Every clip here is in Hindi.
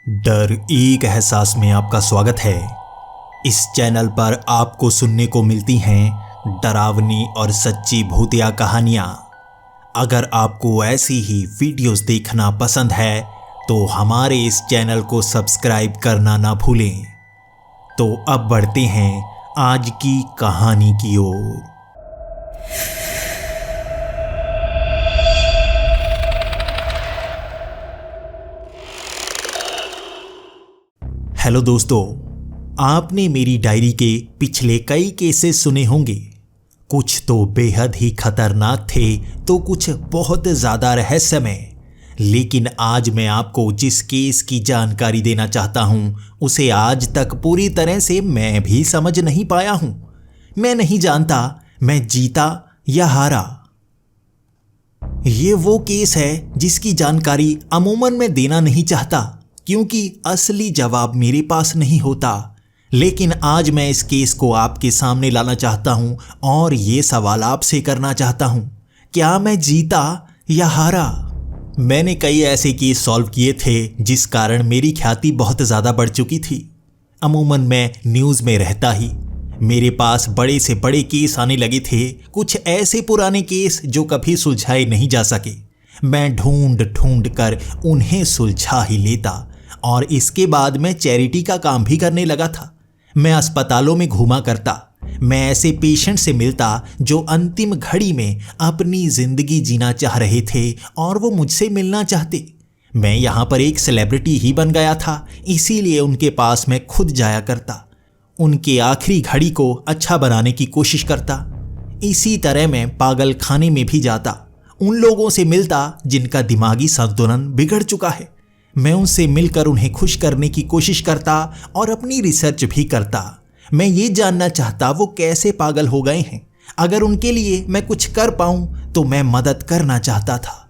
डर एक एहसास में आपका स्वागत है। इस चैनल पर आपको सुनने को मिलती हैं डरावनी और सच्ची भूतिया कहानियाँ। अगर आपको ऐसी ही वीडियोस देखना पसंद है तो हमारे इस चैनल को सब्सक्राइब करना ना भूलें। तो अब बढ़ते हैं आज की कहानी की ओर। हेलो दोस्तों, आपने मेरी डायरी के पिछले कई केसेस सुने होंगे। कुछ तो बेहद ही खतरनाक थे तो कुछ बहुत ज़्यादा रहस्यमय। लेकिन आज मैं आपको जिस केस की जानकारी देना चाहता हूँ उसे आज तक पूरी तरह से मैं भी समझ नहीं पाया हूँ। मैं नहीं जानता मैं जीता या हारा। ये वो केस है जिसकी जानकारी अमूमन मैं देना नहीं चाहता क्योंकि असली जवाब मेरे पास नहीं होता। लेकिन आज मैं इस केस को आपके सामने लाना चाहता हूं और ये सवाल आपसे करना चाहता हूं, क्या मैं जीता या हारा? मैंने कई ऐसे केस सॉल्व किए थे जिस कारण मेरी ख्याति बहुत ज़्यादा बढ़ चुकी थी। अमूमन मैं न्यूज़ में रहता ही, मेरे पास बड़े से बड़े केस आने लगे थे। कुछ ऐसे पुराने केस जो कभी सुलझाए नहीं जा सके, मैं ढूंढ ढूंढ कर उन्हें सुलझा ही लेता। और इसके बाद मैं चैरिटी का काम भी करने लगा था। मैं अस्पतालों में घूमा करता, मैं ऐसे पेशेंट से मिलता जो अंतिम घड़ी में अपनी जिंदगी जीना चाह रहे थे और वो मुझसे मिलना चाहते। मैं यहाँ पर एक सेलिब्रिटी ही बन गया था, इसीलिए उनके पास मैं खुद जाया करता, उनके आखिरी घड़ी को अच्छा बनाने की कोशिश करता। इसी तरह मैं पागल खाने में भी जाता, उन लोगों से मिलता जिनका दिमागी संतुलन बिगड़ चुका है। मैं उनसे मिलकर उन्हें खुश करने की कोशिश करता और अपनी रिसर्च भी करता। मैं ये जानना चाहता वो कैसे पागल हो गए हैं। अगर उनके लिए मैं कुछ कर पाऊं तो मैं मदद करना चाहता था।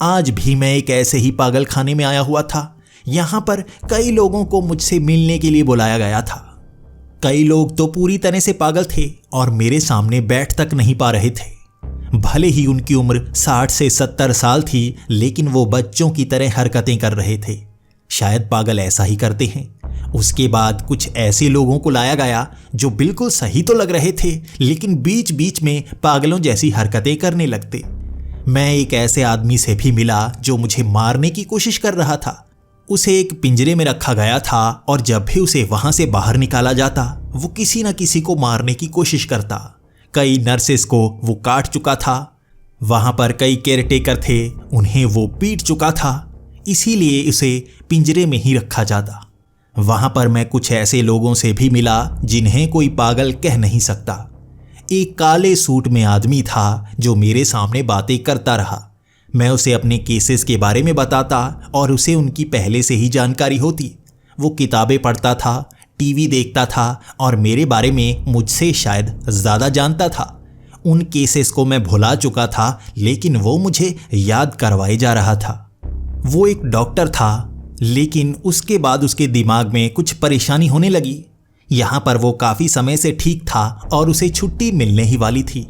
आज भी मैं एक ऐसे ही पागल खाने में आया हुआ था। यहाँ पर कई लोगों को मुझसे मिलने के लिए बुलाया गया था। कई लोग तो पूरी तरह से पागल थे और मेरे सामने बैठ तक नहीं पा रहे थे। भले ही उनकी उम्र 60 से 70 साल थी, लेकिन वो बच्चों की तरह हरकतें कर रहे थे। शायद पागल ऐसा ही करते हैं। उसके बाद कुछ ऐसे लोगों को लाया गया जो बिल्कुल सही तो लग रहे थे, लेकिन बीच बीच में पागलों जैसी हरकतें करने लगते। मैं एक ऐसे आदमी से भी मिला जो मुझे मारने की कोशिश कर रहा था। उसे एक पिंजरे में रखा गया था और जब भी उसे वहां से बाहर निकाला जाता वो किसी न किसी को मारने की कोशिश करता। कई नर्सेस को वो काट चुका था। वहां पर कई केयरटेकर थे, उन्हें वो पीट चुका था, इसीलिए उसे पिंजरे में ही रखा जाता। वहां पर मैं कुछ ऐसे लोगों से भी मिला जिन्हें कोई पागल कह नहीं सकता। एक काले सूट में आदमी था जो मेरे सामने बातें करता रहा। मैं उसे अपने केसेस के बारे में बताता और उसे उनकी पहले से ही जानकारी होती। वो किताबें पढ़ता था, टीवी देखता था और मेरे बारे में मुझसे शायद ज़्यादा जानता था। उन केसेस को मैं भुला चुका था, लेकिन वो मुझे याद करवाए जा रहा था। वो एक डॉक्टर था, लेकिन उसके बाद उसके दिमाग में कुछ परेशानी होने लगी। यहाँ पर वो काफ़ी समय से ठीक था और उसे छुट्टी मिलने ही वाली थी।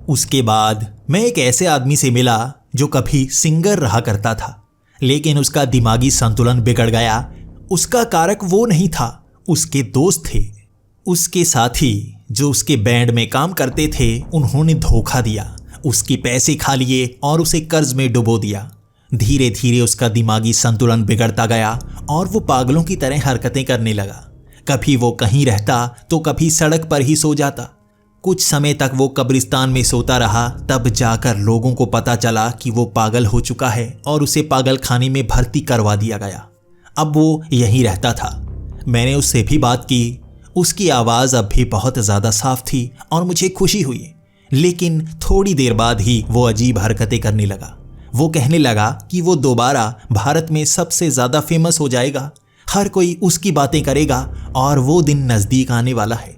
उसके बाद मैं एक ऐसे आदमी से मिला जो कभी सिंगर रहा करता था, लेकिन उसका दिमागी संतुलन बिगड़ गया। उसका कारक वो नहीं था, उसके दोस्त थे। उसके साथी जो उसके बैंड में काम करते थे उन्होंने धोखा दिया, उसके पैसे खा लिए और उसे कर्ज में डुबो दिया। धीरे धीरे उसका दिमागी संतुलन बिगड़ता गया और वो पागलों की तरह हरकतें करने लगा। कभी वो कहीं रहता तो कभी सड़क पर ही सो जाता। कुछ समय तक वो कब्रिस्तान में सोता रहा, तब जाकर लोगों को पता चला कि वो पागल हो चुका है और उसे पागल खाने में भर्ती करवा दिया गया। अब वो यहीं रहता था। मैंने उससे भी बात की। उसकी आवाज़ अब भी बहुत ज़्यादा साफ थी और मुझे खुशी हुई। लेकिन थोड़ी देर बाद ही वो अजीब हरकतें करने लगा। वो कहने लगा कि वो दोबारा भारत में सबसे ज़्यादा फेमस हो जाएगा, हर कोई उसकी बातें करेगा और वो दिन नज़दीक आने वाला है।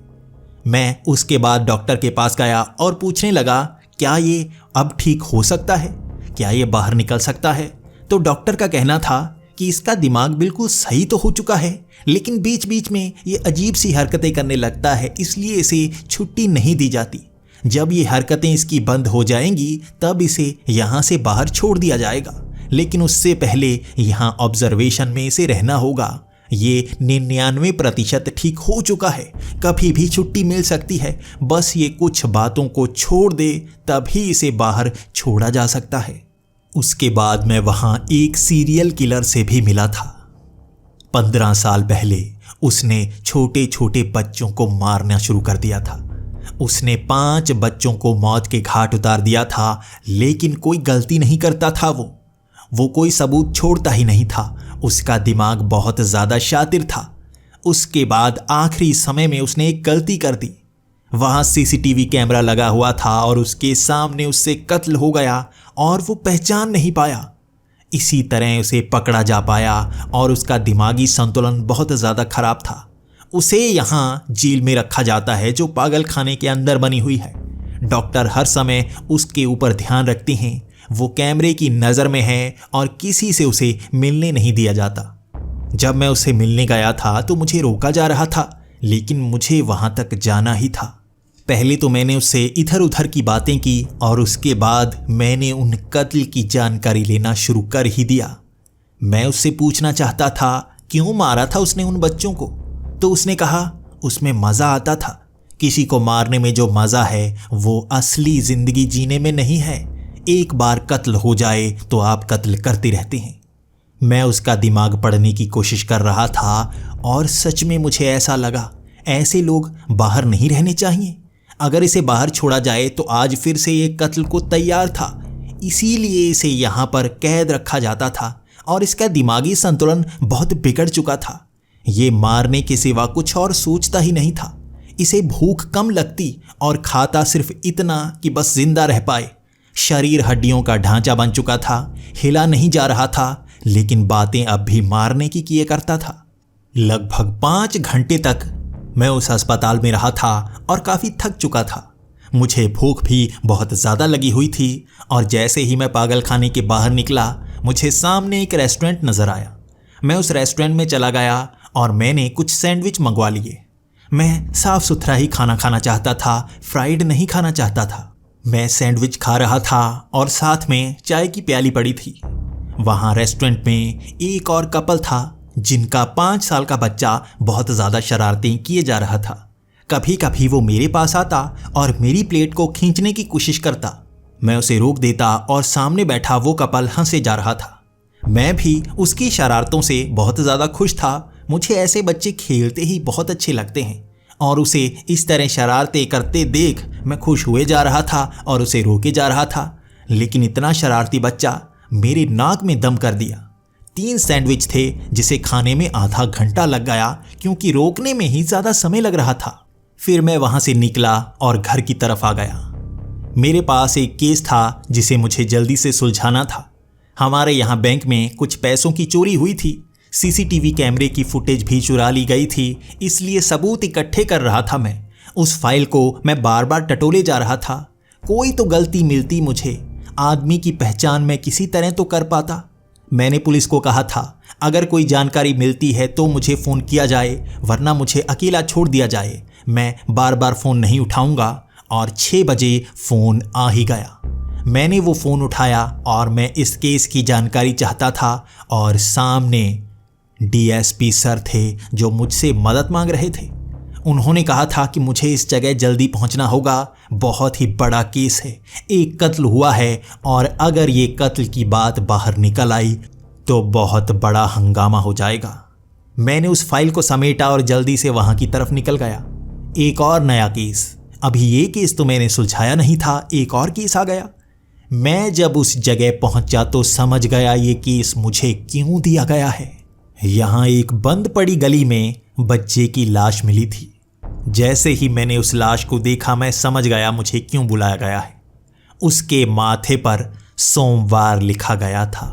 मैं उसके बाद डॉक्टर के पास गया और पूछने लगा क्या ये अब ठीक हो सकता है, क्या ये बाहर निकल सकता है? तो डॉक्टर का कहना था कि इसका दिमाग बिल्कुल सही तो हो चुका है, लेकिन बीच बीच में ये अजीब सी हरकतें करने लगता है, इसलिए इसे छुट्टी नहीं दी जाती। जब ये हरकतें इसकी बंद हो जाएंगी तब इसे यहाँ से बाहर छोड़ दिया जाएगा, लेकिन उससे पहले यहाँ ऑब्जर्वेशन में इसे रहना होगा। ये 99% ठीक हो चुका है, कभी भी छुट्टी मिल सकती है, बस ये कुछ बातों को छोड़ दे तभी इसे बाहर छोड़ा जा सकता है। उसके बाद मैं वहां एक सीरियल किलर से भी मिला था। 15 साल पहले उसने छोटे छोटे बच्चों को मारना शुरू कर दिया था। उसने 5 बच्चों को मौत के घाट उतार दिया था, लेकिन कोई गलती नहीं करता था। वो कोई सबूत छोड़ता ही नहीं था। उसका दिमाग बहुत ज़्यादा शातिर था। उसके बाद आखिरी समय में उसने एक गलती कर दी। वहाँ सीसीटीवी कैमरा लगा हुआ था और उसके सामने उससे कत्ल हो गया और वो पहचान नहीं पाया। इसी तरह उसे पकड़ा जा पाया और उसका दिमागी संतुलन बहुत ज़्यादा खराब था। उसे यहाँ जेल में रखा जाता है जो पागल खाने के अंदर बनी हुई है। डॉक्टर हर समय उसके ऊपर ध्यान रखते हैं। वो कैमरे की नज़र में है और किसी से उसे मिलने नहीं दिया जाता। जब मैं उससे मिलने गया था तो मुझे रोका जा रहा था, लेकिन मुझे वहाँ तक जाना ही था। पहले तो मैंने उससे इधर उधर की बातें की और उसके बाद मैंने उन कत्ल की जानकारी लेना शुरू कर ही दिया। मैं उससे पूछना चाहता था क्यों मारा था उसने उन बच्चों को, तो उसने कहा उसमें मज़ा आता था। किसी को मारने में जो मज़ा है वो असली ज़िंदगी जीने में नहीं है। एक बार कत्ल हो जाए तो आप कत्ल करते रहते हैं। मैं उसका दिमाग पढ़ने की कोशिश कर रहा था और सच में मुझे ऐसा लगा ऐसे लोग बाहर नहीं रहने चाहिए। अगर इसे बाहर छोड़ा जाए तो आज फिर से ये कत्ल को तैयार था, इसीलिए इसे यहाँ पर कैद रखा जाता था और इसका दिमागी संतुलन बहुत बिगड़ चुका था। ये मारने के सिवा कुछ और सोचता ही नहीं था। इसे भूख कम लगती और खाता सिर्फ इतना कि बस जिंदा रह पाए। शरीर हड्डियों का ढांचा बन चुका था, हिला नहीं जा रहा था, लेकिन बातें अब भी मारने की किए करता था। लगभग 5 घंटे तक मैं उस अस्पताल में रहा था और काफ़ी थक चुका था। मुझे भूख भी बहुत ज़्यादा लगी हुई थी और जैसे ही मैं पागल खाने के बाहर निकला, मुझे सामने एक रेस्टोरेंट नज़र आया। मैं उस रेस्टोरेंट में चला गया और मैंने कुछ सैंडविच मंगवा लिए। मैं साफ़ सुथरा ही खाना खाना चाहता था, फ्राइड नहीं खाना चाहता था। मैं सैंडविच खा रहा था और साथ में चाय की प्याली पड़ी थी। वहाँ रेस्टोरेंट में एक और कपल था जिनका 5 साल का बच्चा बहुत ज़्यादा शरारतें किए जा रहा था। कभी कभी वो मेरे पास आता और मेरी प्लेट को खींचने की कोशिश करता। मैं उसे रोक देता और सामने बैठा वो कपल हंसे जा रहा था। मैं भी उसकी शरारतों से बहुत ज़्यादा खुश था। मुझे ऐसे बच्चे खेलते ही बहुत अच्छे लगते हैं और उसे इस तरह शरारतें करते देख मैं खुश हुए जा रहा था और उसे रोके जा रहा था। लेकिन इतना शरारती बच्चा मेरे नाक में दम कर दिया। 3 सैंडविच थे जिसे खाने में आधा घंटा लग गया क्योंकि रोकने में ही ज़्यादा समय लग रहा था। फिर मैं वहाँ से निकला और घर की तरफ आ गया। मेरे पास एक केस था जिसे मुझे जल्दी से सुलझाना था। हमारे यहाँ बैंक में कुछ पैसों की चोरी हुई थी। सीसीटीवी कैमरे की फुटेज भी चुरा ली गई थी, इसलिए सबूत इकट्ठे कर रहा था मैं। उस फाइल को मैं बार बार टटोले जा रहा था। कोई तो गलती मिलती मुझे, आदमी की पहचान मैं किसी तरह तो कर पाता। मैंने पुलिस को कहा था अगर कोई जानकारी मिलती है तो मुझे फ़ोन किया जाए, वरना मुझे अकेला छोड़ दिया जाए। मैं बार बार फ़ोन नहीं उठाऊंगा। और 6 बजे फ़ोन आ ही गया। मैंने वो फ़ोन उठाया और मैं इस केस की जानकारी चाहता था और सामने डीएसपी सर थे जो मुझसे मदद मांग रहे थे। उन्होंने कहा था कि मुझे इस जगह जल्दी पहुंचना होगा, बहुत ही बड़ा केस है, एक कत्ल हुआ है और अगर ये कत्ल की बात बाहर निकल आई तो बहुत बड़ा हंगामा हो जाएगा। मैंने उस फाइल को समेटा और जल्दी से वहां की तरफ निकल गया। एक और नया केस, अभी ये केस तो मैंने सुलझाया नहीं था, एक और केस आ गया। मैं जब उस जगह पहुंचा तो समझ गया ये केस मुझे क्यों दिया गया है। यहाँ एक बंद पड़ी गली में बच्चे की लाश मिली थी। जैसे ही मैंने उस लाश को देखा मैं समझ गया मुझे क्यों बुलाया गया है। उसके माथे पर सोमवार लिखा गया था।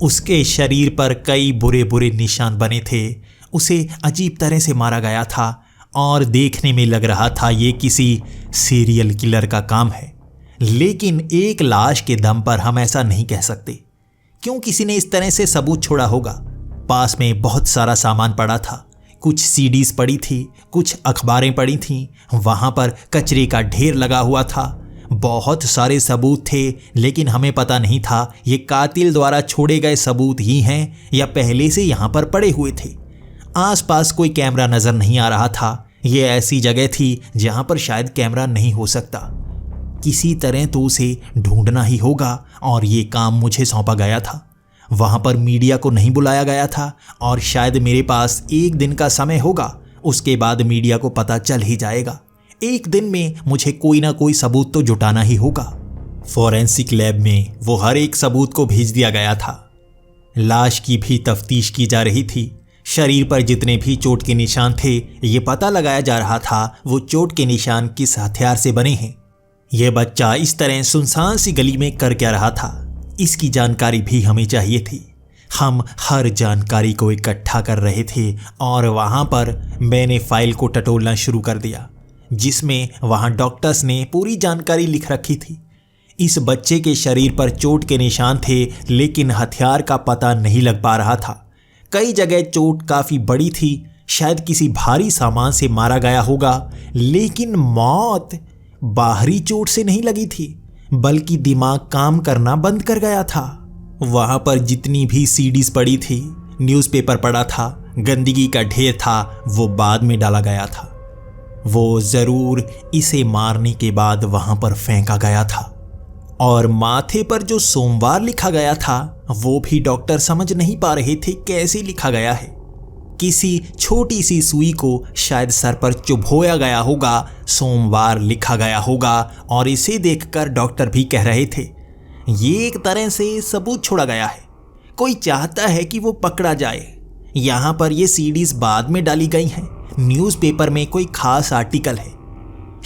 उसके शरीर पर कई बुरे बुरे निशान बने थे। उसे अजीब तरह से मारा गया था और देखने में लग रहा था ये किसी सीरियल किलर का काम है। लेकिन एक लाश के दम पर हम ऐसा नहीं कह सकते। क्यों किसी ने इस तरह से सबूत छोड़ा होगा। पास में बहुत सारा सामान पड़ा था, कुछ सीडीज पड़ी थी, कुछ अखबारें पड़ी थीं, वहाँ पर कचरे का ढेर लगा हुआ था। बहुत सारे सबूत थे, लेकिन हमें पता नहीं था ये कातिल द्वारा छोड़े गए सबूत ही हैं या पहले से यहाँ पर पड़े हुए थे। आसपास कोई कैमरा नजर नहीं आ रहा था। ये ऐसी जगह थी जहां पर शायद कैमरा नहीं हो सकता। किसी तरह तो उसे ढूंढना ही होगा और ये काम मुझे सौंपा गया था। वहां पर मीडिया को नहीं बुलाया गया था और शायद मेरे पास 1 दिन का समय होगा। उसके बाद मीडिया को पता चल ही जाएगा। 1 दिन में मुझे कोई ना कोई सबूत तो जुटाना ही होगा। फॉरेंसिक लैब में वो हर एक सबूत को भेज दिया गया था। लाश की भी तफ्तीश की जा रही थी। शरीर पर जितने भी चोट के निशान थे, ये पता लगाया जा रहा था वो चोट के निशान किस हथियार से बने हैं। यह बच्चा इस तरह सुनसान सी गली में कर क्या रहा था, इसकी जानकारी भी हमें चाहिए थी। हम हर जानकारी को इकट्ठा कर रहे थे और वहां पर मैंने फाइल को टटोलना शुरू कर दिया, जिसमें वहां डॉक्टर्स ने पूरी जानकारी लिख रखी थी। इस बच्चे के शरीर पर चोट के निशान थे, लेकिन हथियार का पता नहीं लग पा रहा था। कई जगह चोट काफी बड़ी थी, शायद किसी भारी सामान से मारा गया होगा, लेकिन मौत बाहरी चोट से नहीं लगी थी, बल्कि दिमाग काम करना बंद कर गया था। वहां पर जितनी भी सीडीज पड़ी थी, न्यूज़पेपर पड़ा था, गंदगी का ढेर था, वो बाद में डाला गया था। वो जरूर इसे मारने के बाद वहां पर फेंका गया था। और माथे पर जो सोमवार लिखा गया था, वो भी डॉक्टर समझ नहीं पा रहे थे कैसे लिखा गया है। किसी छोटी सी सुई को शायद सर पर चुभोया गया होगा, सोमवार लिखा गया होगा और इसे देखकर डॉक्टर भी कह रहे थे ये एक तरह से सबूत छोड़ा गया है। कोई चाहता है कि वो पकड़ा जाए। यहाँ पर ये सीडीज बाद में डाली गई हैं। न्यूज़पेपर में कोई खास आर्टिकल है।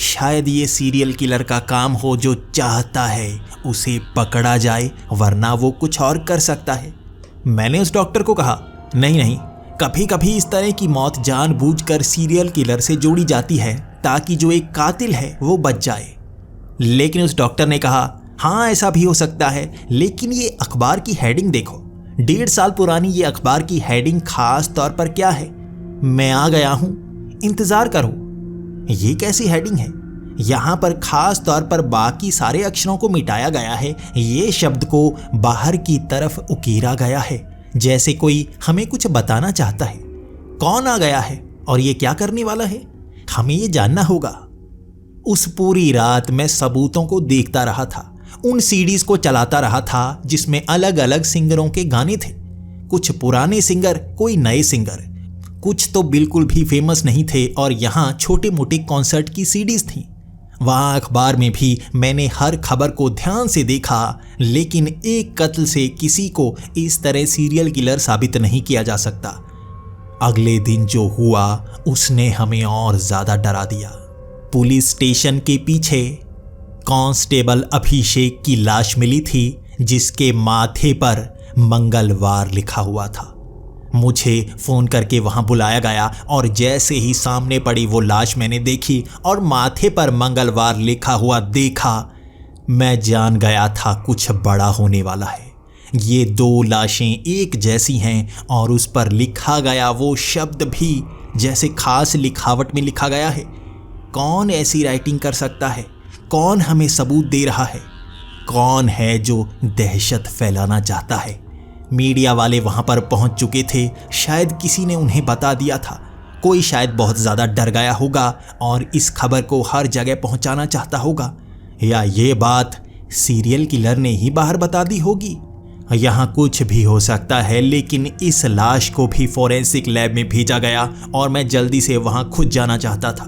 शायद ये सीरियल किलर का काम हो जो चाहता है उसे पकड़ा जाए, वरना वो कुछ और कर सकता है। मैंने उस डॉक्टर को कहा, नहीं, कभी कभी इस तरह की मौत जानबूझकर सीरियल किलर से जोड़ी जाती है ताकि जो एक कातिल है वो बच जाए। लेकिन उस डॉक्टर ने कहा, हाँ ऐसा भी हो सकता है, लेकिन ये अखबार की हेडिंग देखो। 1.5 साल पुरानी ये अखबार की हेडिंग खास तौर पर क्या है? मैं आ गया हूं, इंतजार करो। ये कैसी हेडिंग है? यहाँ पर खास तौर पर बाकी सारे अक्षरों को मिटाया गया है, ये शब्द को बाहर की तरफ उकेरा गया है, जैसे कोई हमें कुछ बताना चाहता है। कौन आ गया है और ये क्या करने वाला है, हमें ये जानना होगा। उस पूरी रात मैं सबूतों को देखता रहा था, उन सीडीज को चलाता रहा था जिसमें अलग अलग सिंगरों के गाने थे। कुछ पुराने सिंगर, कोई नए सिंगर, कुछ तो बिल्कुल भी फेमस नहीं थे और यहाँ छोटे मोटे कॉन्सर्ट की सीडीज थी। वहाँ अखबार में भी मैंने हर खबर को ध्यान से देखा, लेकिन एक कत्ल से किसी को इस तरह सीरियल किलर साबित नहीं किया जा सकता। अगले दिन जो हुआ उसने हमें और ज्यादा डरा दिया। पुलिस स्टेशन के पीछे कांस्टेबल अभिषेक की लाश मिली थी, जिसके माथे पर मंगलवार लिखा हुआ था। मुझे फोन करके वहां बुलाया गया और जैसे ही सामने पड़ी वो लाश मैंने देखी और माथे पर मंगलवार लिखा हुआ देखा, मैं जान गया था कुछ बड़ा होने वाला है। ये 2 लाशें एक जैसी हैं और उस पर लिखा गया वो शब्द भी जैसे खास लिखावट में लिखा गया है। कौन ऐसी राइटिंग कर सकता है? कौन हमें सबूत दे रहा है? कौन है जो दहशत फैलाना चाहता है? मीडिया वाले वहां पर पहुंच चुके थे। शायद किसी ने उन्हें बता दिया था। कोई शायद बहुत ज़्यादा डर गया होगा और इस खबर को हर जगह पहुंचाना चाहता होगा, या ये बात सीरियल किलर ने ही बाहर बता दी होगी। यहाँ कुछ भी हो सकता है, लेकिन इस लाश को भी फॉरेंसिक लैब में भेजा गया और मैं जल्दी से वहाँ खुद जाना चाहता था।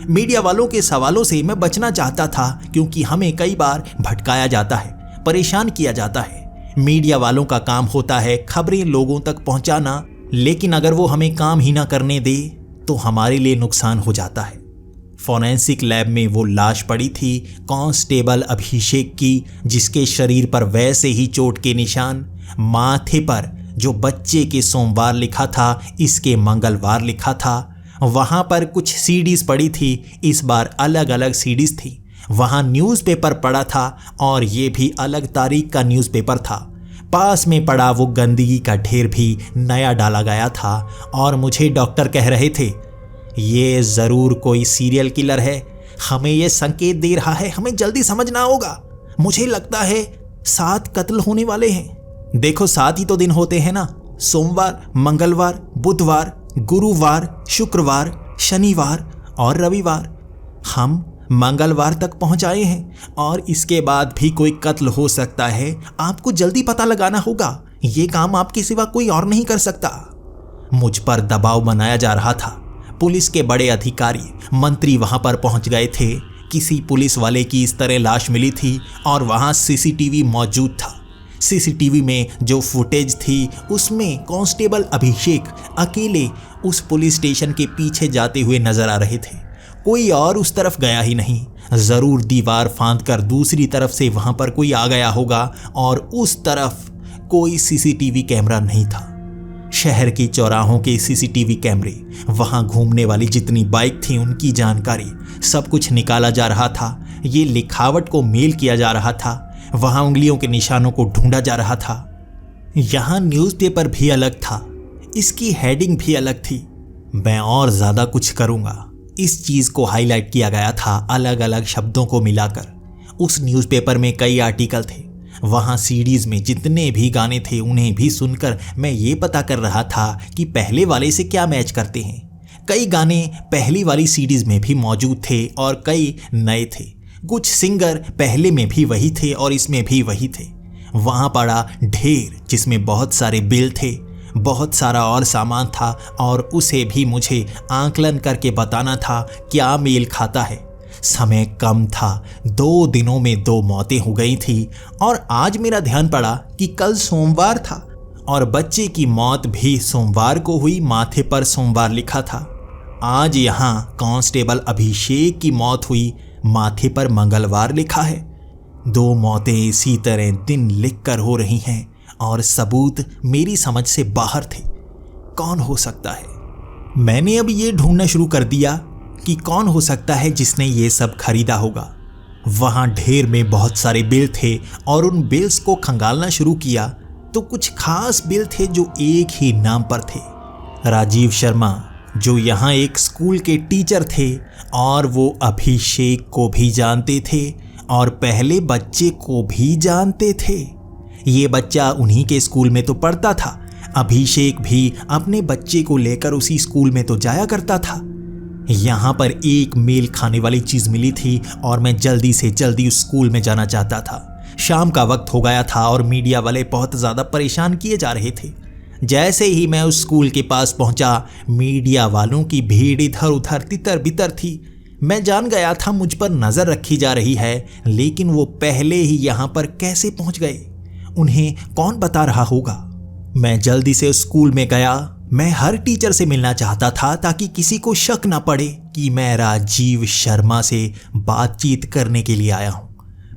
मीडिया वालों के सवालों से मैं बचना चाहता था, क्योंकि हमें कई बार भटकाया जाता है, परेशान किया जाता है। मीडिया वालों का काम होता है खबरें लोगों तक पहुंचाना, लेकिन अगर वो हमें काम ही ना करने दे तो हमारे लिए नुकसान हो जाता है। फॉरेंसिक लैब में वो लाश पड़ी थी कांस्टेबल अभिषेक की, जिसके शरीर पर वैसे ही चोट के निशान, माथे पर जो बच्चे के सोमवार लिखा था इसके मंगलवार लिखा था। वहां पर कुछ सीडीज पड़ी थी, इस बार अलग अलग सीडीज थी। वहां न्यूज़पेपर पड़ा था और ये भी अलग तारीख का न्यूज़पेपर था। पास में पड़ा वो गंदगी का ढेर भी नया डाला गया था और मुझे डॉक्टर कह रहे थे ये ज़रूर कोई सीरियल किलर है, हमें ये संकेत दे रहा है, हमें जल्दी समझना होगा। मुझे लगता है 7 कत्ल होने वाले हैं। देखो 7 ही तो दिन होते हैं ना, सोमवार, मंगलवार, बुधवार, गुरुवार, शुक्रवार, शनिवार और रविवार। हम मंगलवार तक पहुंच आए हैं और इसके बाद भी कोई कत्ल हो सकता है। आपको जल्दी पता लगाना होगा। ये काम आपके सिवा कोई और नहीं कर सकता। मुझ पर दबाव बनाया जा रहा था। पुलिस के बड़े अधिकारी, मंत्री वहां पर पहुंच गए थे। किसी पुलिस वाले की इस तरह लाश मिली थी और वहां सीसीटीवी मौजूद था। सीसीटीवी में जो फुटेज थी उसमें कांस्टेबल अभिषेक अकेले उस पुलिस स्टेशन के पीछे जाते हुए नजर आ रहे थे। कोई और उस तरफ गया ही नहीं। जरूर दीवार फांद कर दूसरी तरफ से वहां पर कोई आ गया होगा और उस तरफ कोई सीसीटीवी कैमरा नहीं था। शहर के चौराहों के सीसीटीवी कैमरे, वहां घूमने वाली जितनी बाइक थी उनकी जानकारी, सब कुछ निकाला जा रहा था। ये लिखावट को मेल किया जा रहा था। वहां उंगलियों के निशानों को ढूंढा जा रहा था। यहां न्यूज़पेपर भी अलग था, इसकी हेडिंग भी अलग थी। मैं और ज्यादा कुछ करूंगा। इस चीज को हाईलाइट किया गया था अलग अलग शब्दों को मिलाकर। उस न्यूज़पेपर में कई आर्टिकल थे। वहां सीडीज में जितने भी गाने थे उन्हें भी सुनकर मैं ये पता कर रहा था कि पहले वाले से क्या मैच करते हैं। कई गाने पहली वाली सीडीज में भी मौजूद थे और कई नए थे। कुछ सिंगर पहले में भी वही थे और इसमें भी वही थे। वहां पड़ा ढेर जिसमें बहुत सारे बिल थे, बहुत सारा और सामान था और उसे भी मुझे आंकलन करके बताना था क्या मेल खाता है। समय कम था। 2 दिनों में 2 मौतें हो गई थी और आज मेरा ध्यान पड़ा कि कल सोमवार था और बच्चे की मौत भी सोमवार को हुई। माथे पर सोमवार लिखा था। आज यहाँ कांस्टेबल अभिषेक की मौत हुई, माथे पर मंगलवार लिखा है। 2 मौतें इसी तरह दिन लिखकर हो रही हैं और सबूत मेरी समझ से बाहर थे। कौन हो सकता है? मैंने अब ये ढूंढना शुरू कर दिया कि कौन हो सकता है जिसने ये सब खरीदा होगा। वहां ढेर में बहुत सारे बिल थे और उन बिल्स को खंगालना शुरू किया तो कुछ खास बिल थे जो एक ही नाम पर थे। राजीव शर्मा, जो यहाँ एक स्कूल के टीचर थे और वो अभिषेक को भी जानते थे और पहले बच्चे को भी जानते थे। ये बच्चा उन्हीं के स्कूल में तो पढ़ता था। अभिषेक भी अपने बच्चे को लेकर उसी स्कूल में तो जाया करता था। यहाँ पर एक मेल खाने वाली चीज मिली थी और मैं जल्दी से जल्दी उस स्कूल में जाना चाहता था। शाम का वक्त हो गया था और मीडिया वाले बहुत ज्यादा परेशान किए जा रहे थे। जैसे ही मैं उस स्कूल के पास पहुंचा, मीडिया वालों की भीड़ इधर उधर तितर बितर थी। मैं जान गया था मुझ पर नजर रखी जा रही है, लेकिन वो पहले ही यहाँ पर कैसे पहुंच गए, उन्हें कौन बता रहा होगा। मैं जल्दी से उस स्कूल में गया। मैं हर टीचर से मिलना चाहता था ताकि किसी को शक ना पड़े कि मैं राजीव शर्मा से बातचीत करने के लिए आया हूँ।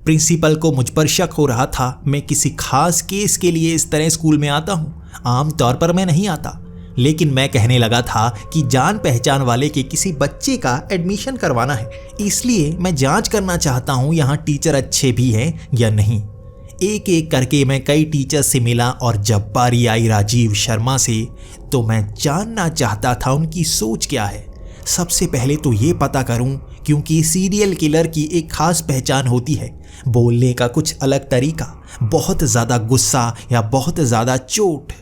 प्रिंसिपल को मुझ पर शक हो रहा था। मैं किसी खास केस के लिए इस तरह स्कूल में आता हूँ, आमतौर पर मैं नहीं आता। लेकिन मैं कहने लगा था कि जान पहचान वाले के किसी बच्चे का एडमिशन करवाना है, इसलिए मैं जांच करना चाहता हूँ यहाँ टीचर अच्छे भी हैं या नहीं। एक एक करके मैं कई टीचर से मिला और जब बारी आई राजीव शर्मा से तो मैं जानना चाहता था उनकी सोच क्या है। सबसे पहले तो ये पता करूं, क्योंकि सीरियल किलर की एक खास पहचान होती है, बोलने का कुछ अलग तरीका, बहुत ज़्यादा गुस्सा या बहुत ज़्यादा चोट।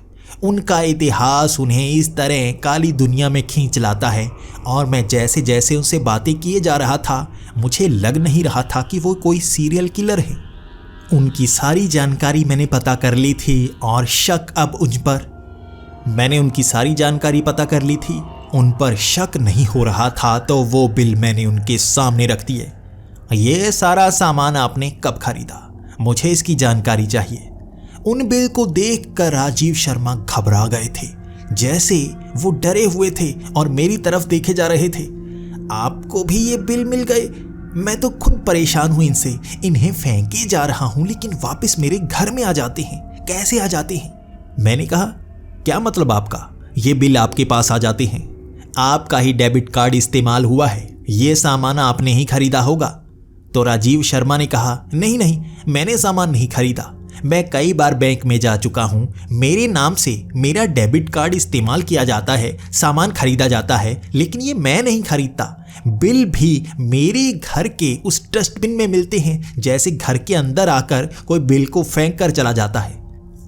उनका इतिहास उन्हें इस तरह काली दुनिया में खींच लाता है और मैं जैसे जैसे उनसे बातें किए जा रहा था मुझे लग नहीं रहा था कि वो कोई सीरियल किलर है। उनकी सारी जानकारी मैंने पता कर ली थी और शक अब उन पर। मैंने उनकी सारी जानकारी पता कर ली थी, उन पर शक नहीं हो रहा था, तो वो बिल मैंने उनके सामने रख दिए। ये सारा सामान आपने कब खरीदा? मुझे इसकी जानकारी चाहिए। उन बिल को देखकर राजीव शर्मा घबरा गए थे, जैसे वो डरे हुए थे और मेरी तरफ देखे जा रहे थे। आपको भी ये बिल मिल गए? मैं तो खुद परेशान हूं इनसे। इन्हें फेंके जा रहा हूं लेकिन वापस मेरे घर में आ जाते हैं। कैसे आ जाते हैं? मैंने कहा, क्या मतलब आपका? ये बिल आपके पास आ जाते हैं, आपका ही डेबिट कार्ड इस्तेमाल हुआ है, ये सामान आपने ही खरीदा होगा। तो राजीव शर्मा ने कहा, नहीं नहीं, मैंने सामान नहीं खरीदा। मैं कई बार बैंक में जा चुका हूं, मेरे नाम से मेरा डेबिट कार्ड इस्तेमाल किया जाता है, सामान खरीदा जाता है, लेकिन ये मैं नहीं खरीदता। बिल भी मेरे घर के उस डस्टबिन में मिलते हैं, जैसे घर के अंदर आकर कोई बिल को फेंक कर चला जाता है।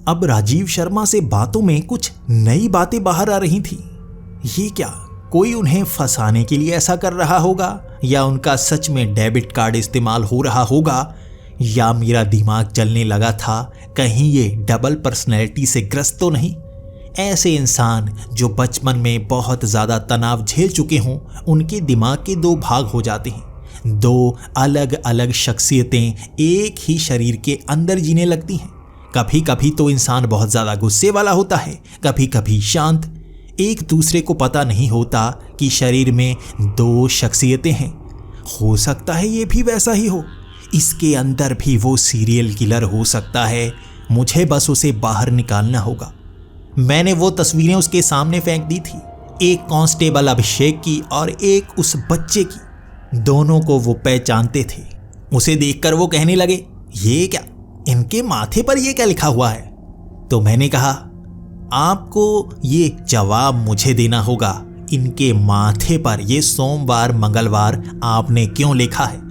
अब राजीव शर्मा से बातों में कुछ नई बातें बाहर आ रही थी। ये क्या, कोई उन्हें फंसाने के लिए ऐसा कर रहा होगा, या उनका सच में डेबिट कार्ड इस्तेमाल हो रहा होगा, या मेरा दिमाग चलने लगा था कहीं ये डबल पर्सनैलिटी से ग्रस्त तो नहीं। ऐसे इंसान जो बचपन में बहुत ज़्यादा तनाव झेल चुके हों, उनके दिमाग के दो भाग हो जाते हैं। दो अलग अलग शख्सियतें एक ही शरीर के अंदर जीने लगती हैं। कभी कभी तो इंसान बहुत ज़्यादा गुस्से वाला होता है, कभी कभी शांत। एक दूसरे को पता नहीं होता कि शरीर में दो शख्सियतें हैं। हो सकता है ये भी वैसा ही हो, इसके अंदर भी वो सीरियल किलर हो सकता है। मुझे बस उसे बाहर निकालना होगा। मैंने वो तस्वीरें उसके सामने फेंक दी थी, एक कांस्टेबल अभिषेक की और एक उस बच्चे की। दोनों को वो पहचानते थे। उसे देखकर वो कहने लगे, ये क्या, इनके माथे पर ये क्या लिखा हुआ है? तो मैंने कहा, आपको ये जवाब मुझे देना होगा। इनके माथे पर ये सोमवार मंगलवार आपने क्यों लिखा है?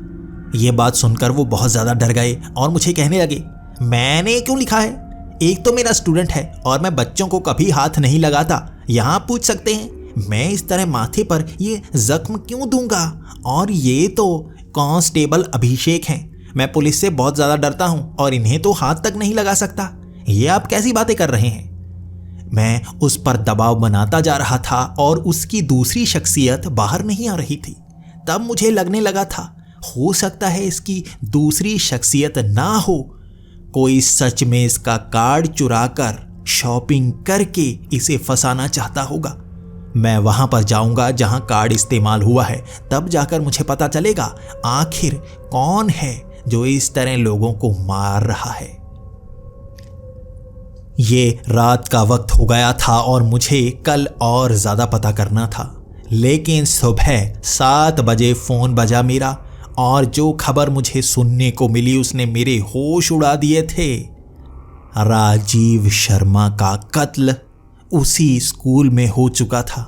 ये बात सुनकर वो बहुत ज़्यादा डर गए और मुझे कहने लगे, मैंने क्यों लिखा है? एक तो मेरा स्टूडेंट है और मैं बच्चों को कभी हाथ नहीं लगाता। यहाँ पूछ सकते हैं मैं इस तरह माथे पर ये जख्म क्यों दूंगा? और ये तो कांस्टेबल अभिषेक हैं। मैं पुलिस से बहुत ज़्यादा डरता हूँ और इन्हें तो हाथ तक नहीं लगा सकता। ये आप कैसी बातें कर रहे हैं? मैं उस पर दबाव बनाता जा रहा था और उसकी दूसरी शख्सियत बाहर नहीं आ रही थी। तब मुझे लगने लगा था, हो सकता है इसकी दूसरी शख्सियत ना हो, कोई सच में इसका कार्ड चुराकर शॉपिंग करके इसे फंसाना चाहता होगा। मैं वहां पर जाऊंगा जहां कार्ड इस्तेमाल हुआ है, तब जाकर मुझे पता चलेगा आखिर कौन है जो इस तरह लोगों को मार रहा है। ये रात का वक्त हो गया था और मुझे कल और ज़्यादा पता करना था। लेकिन सुबह 7 बजे फ़ोन बजा मेरा और जो खबर मुझे सुनने को मिली उसने मेरे होश उड़ा दिए थे। राजीव शर्मा का कत्ल उसी स्कूल में हो चुका था।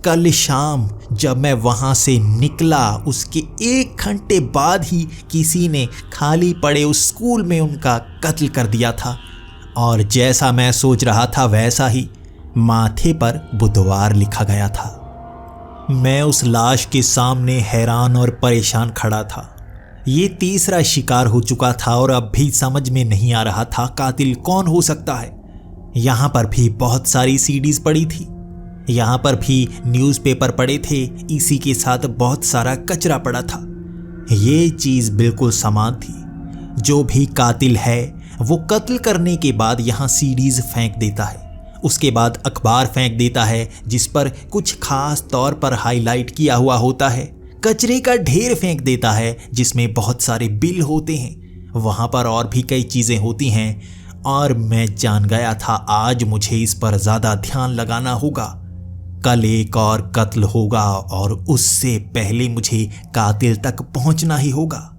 कल शाम जब मैं वहाँ से निकला, उसके 1 घंटे बाद ही किसी ने खाली पड़े उस स्कूल में उनका कत्ल कर दिया था। और जैसा मैं सोच रहा था वैसा ही माथे पर बुधवार लिखा गया था। मैं उस लाश के सामने हैरान और परेशान खड़ा था। ये तीसरा शिकार हो चुका था और अब भी समझ में नहीं आ रहा था कातिल कौन हो सकता है। यहाँ पर भी बहुत सारी सीडीज पड़ी थी, यहाँ पर भी न्यूज़पेपर पड़े थे, इसी के साथ बहुत सारा कचरा पड़ा था। ये चीज़ बिल्कुल समान थी। जो भी कातिल है वो कत्ल करने के बाद यहाँ सीडीज फेंक देता है, उसके बाद अखबार फेंक देता है जिस पर कुछ खास तौर पर हाईलाइट किया हुआ होता है, कचरे का ढेर फेंक देता है जिसमें बहुत सारे बिल होते हैं, वहाँ पर और भी कई चीज़ें होती हैं। और मैं जान गया था आज मुझे इस पर ज़्यादा ध्यान लगाना होगा। कल एक और कत्ल होगा और उससे पहले मुझे कातिल तक पहुँचना ही होगा।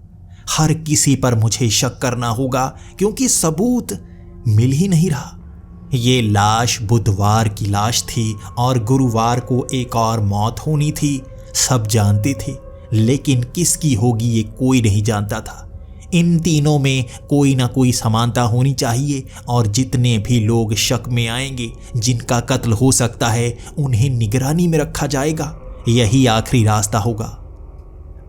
हर किसी पर मुझे शक करना होगा क्योंकि सबूत मिल ही नहीं रहा। ये लाश बुधवार की लाश थी और गुरुवार को एक और मौत होनी थी, सब जानते थे, लेकिन किसकी होगी ये कोई नहीं जानता था। इन तीनों में कोई ना कोई समानता होनी चाहिए और जितने भी लोग शक में आएंगे, जिनका कत्ल हो सकता है, उन्हें निगरानी में रखा जाएगा। यही आखिरी रास्ता होगा।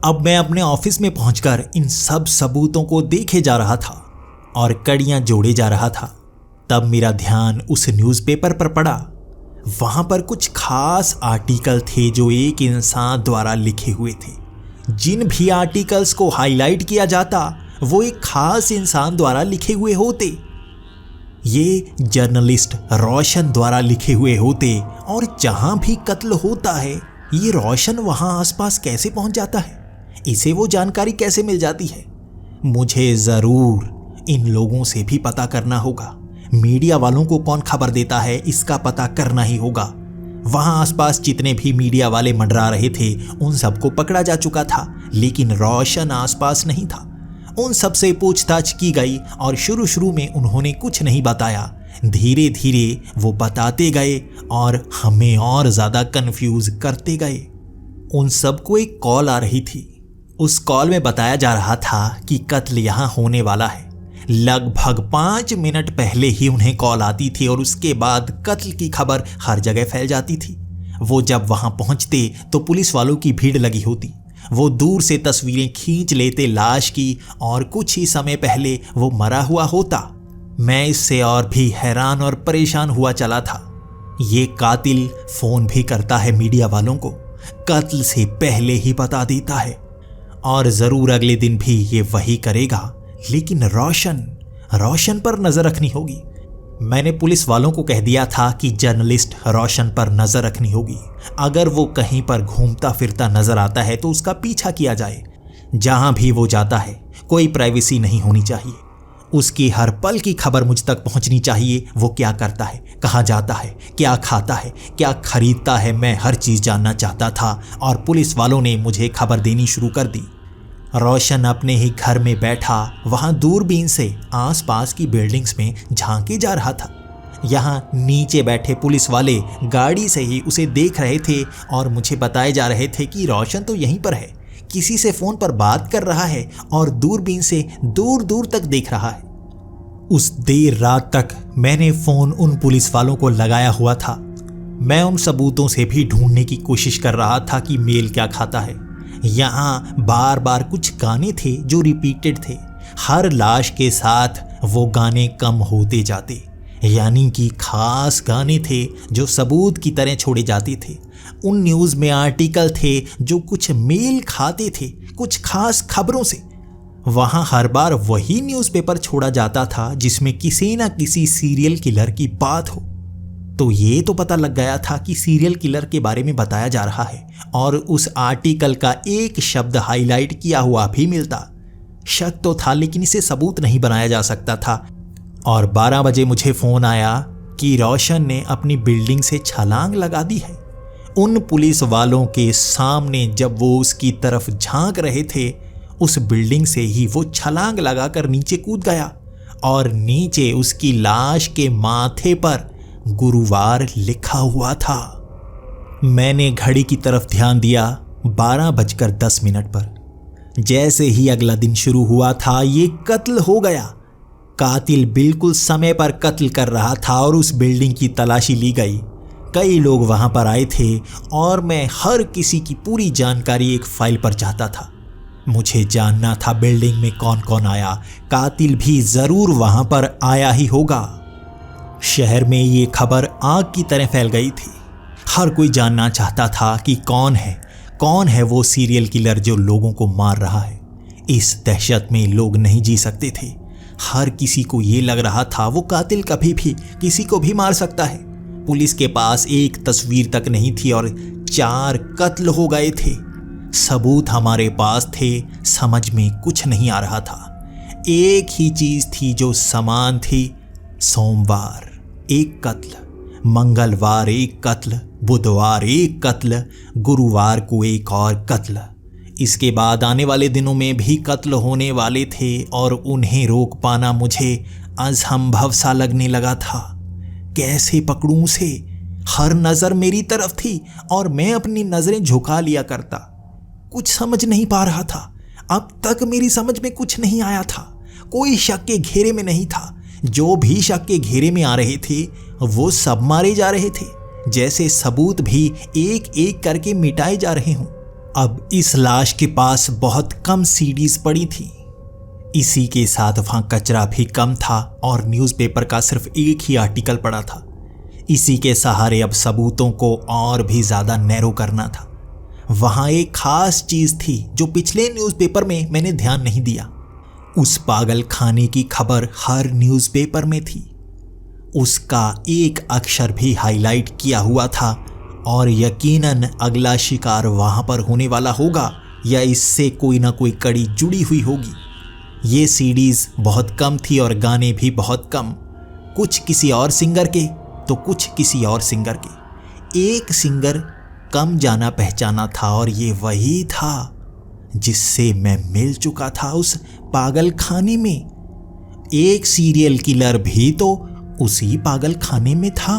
अब मैं अपने ऑफिस में पहुंचकर इन सब सबूतों को देखे जा रहा था और कड़ियां जोड़े जा रहा था। तब मेरा ध्यान उस न्यूज़पेपर पर पड़ा। वहाँ पर कुछ खास आर्टिकल थे जो एक इंसान द्वारा लिखे हुए थे। जिन भी आर्टिकल्स को हाईलाइट किया जाता वो एक खास इंसान द्वारा लिखे हुए होते। ये जर्नलिस्ट रोशन द्वारा लिखे हुए होते। और जहाँ भी कत्ल होता है ये रोशन वहाँ आसपास कैसे पहुँच जाता है, इसे वो जानकारी कैसे मिल जाती है? मुझे ज़रूर इन लोगों से भी पता करना होगा। मीडिया वालों को कौन खबर देता है इसका पता करना ही होगा। वहाँ आसपास जितने भी मीडिया वाले मंडरा रहे थे उन सबको पकड़ा जा चुका था, लेकिन रोशन आसपास नहीं था। उन सब से पूछताछ की गई और शुरू में उन्होंने कुछ नहीं बताया। धीरे धीरे वो बताते गए और हमें और ज़्यादा कंफ्यूज करते गए। उन सबको एक कॉल आ रही थी। उस कॉल में बताया जा रहा था कि कत्ल यहाँ होने वाला है। लगभग 5 मिनट पहले ही उन्हें कॉल आती थी और उसके बाद कत्ल की खबर हर जगह फैल जाती थी। वो जब वहां पहुंचते तो पुलिस वालों की भीड़ लगी होती। वो दूर से तस्वीरें खींच लेते लाश की और कुछ ही समय पहले वो मरा हुआ होता। मैं इससे और भी हैरान और परेशान हुआ चला था। ये कातिल फोन भी करता है मीडिया वालों को, कत्ल से पहले ही बता देता है और जरूर अगले दिन भी ये वही करेगा। लेकिन रोशन पर नजर रखनी होगी। मैंने पुलिस वालों को कह दिया था कि जर्नलिस्ट रोशन पर नजर रखनी होगी। अगर वो कहीं पर घूमता फिरता नजर आता है तो उसका पीछा किया जाए। जहां भी वो जाता है कोई प्राइवेसी नहीं होनी चाहिए। उसकी हर पल की खबर मुझ तक पहुंचनी चाहिए। वो क्या करता है, कहाँ जाता है, क्या खाता है, क्या खरीदता है, मैं हर चीज जानना चाहता था और पुलिस वालों ने मुझे खबर देनी शुरू कर दी। रोशन अपने ही घर में बैठा वहां दूरबीन से आसपास की बिल्डिंग्स में झांके जा रहा था। यहाँ नीचे बैठे पुलिस वाले गाड़ी से ही उसे देख रहे थे और मुझे बताए जा रहे थे कि रोशन तो यहीं पर है, किसी से फोन पर बात कर रहा है और दूरबीन से दूर दूर तक देख रहा है। उस देर रात तक मैंने फोन उन पुलिस वालों को लगाया हुआ था। मैं उन सबूतों से भी ढूंढने की कोशिश कर रहा था कि मेल क्या खाता है। यहाँ बार बार कुछ गाने थे जो रिपीटेड थे। हर लाश के साथ वो गाने कम होते जाते, यानी कि खास गाने थे जो सबूत की तरह छोड़े जाते थे। उन न्यूज़ में आर्टिकल थे जो कुछ मेल खाते थे कुछ खास खबरों से। वहाँ हर बार वही न्यूज़पेपर छोड़ा जाता था जिसमें किसी न किसी सीरियल किलर की बात हो। तो ये तो पता लग गया था कि सीरियल किलर के बारे में बताया जा रहा है और उस आर्टिकल का एक शब्द हाईलाइट किया हुआ भी मिलता। शक तो था लेकिन इसे सबूत नहीं बनाया जा सकता था। और 12 बजे मुझे फ़ोन आया कि रोशन ने अपनी बिल्डिंग से छलांग लगा दी है। उन पुलिस वालों के सामने जब वो उसकी तरफ झांक रहे थे, उस बिल्डिंग से ही वो छलांग लगाकर नीचे कूद गया और नीचे उसकी लाश के माथे पर गुरुवार लिखा हुआ था। मैंने घड़ी की तरफ ध्यान दिया। 12:10 पर। जैसे ही अगला दिन शुरू हुआ था, ये कत्ल हो गया। कातिल बिल्कुल समय पर कत्ल कर रहा था और उस बिल्डिंग की तलाशी ली गई। कई लोग वहां पर आए थे और मैं हर किसी की पूरी जानकारी एक फाइल पर चाहता था। मुझे जानना था बिल्डिंग में कौन कौन आया। कातिल भी जरूर वहां पर आया ही होगा। शहर में ये खबर आग की तरह फैल गई थी। हर कोई जानना चाहता था कि कौन है वो सीरियल किलर जो लोगों को मार रहा है। इस दहशत में लोग नहीं जी सकते थे। हर किसी को ये लग रहा था वो कातिल कभी भी किसी को भी मार सकता है। पुलिस के पास एक तस्वीर तक नहीं थी और 4 कत्ल हो गए थे। सबूत हमारे पास थे, समझ में कुछ नहीं आ रहा था। एक ही चीज थी जो समान थी। सोमवार एक कत्ल, मंगलवार एक कत्ल, बुधवार एक कत्ल, गुरुवार को एक और कत्ल। इसके बाद आने वाले दिनों में भी कत्ल होने वाले थे और उन्हें रोक पाना मुझे असंभव सा लगने लगा था। कैसे पकड़ूं उसे? हर नज़र मेरी तरफ थी और मैं अपनी नज़रें झुका लिया करता। कुछ समझ नहीं पा रहा था। अब तक मेरी समझ में कुछ नहीं आया था। कोई शक के घेरे में नहीं था। जो भी शक के घेरे में आ रहे थे वो सब मारे जा रहे थे, जैसे सबूत भी एक एक करके मिटाए जा रहे हों। अब इस लाश के पास बहुत कम सीडीज पड़ी थी। इसी के साथ वहां कचरा भी कम था और न्यूज़पेपर का सिर्फ एक ही आर्टिकल पड़ा था। इसी के सहारे अब सबूतों को और भी ज़्यादा नैरो करना था। वहां एक खास चीज़ थी जो पिछले न्यूज़पेपर में मैंने ध्यान नहीं दिया। उस पागल खाने की खबर हर न्यूज़पेपर में थी। उसका एक अक्षर भी हाईलाइट किया हुआ था और यकीनन अगला शिकार वहां पर होने वाला होगा या इससे कोई ना कोई कड़ी जुड़ी हुई होगी। ये सीडीज बहुत कम थी और गाने भी बहुत कम, कुछ किसी और सिंगर के तो कुछ किसी और सिंगर के। एक सिंगर कम जाना पहचाना था और ये वही था जिससे मैं मिल चुका था उस पागल खाने में। एक सीरियल किलर भी तो उसी पागल खाने में था।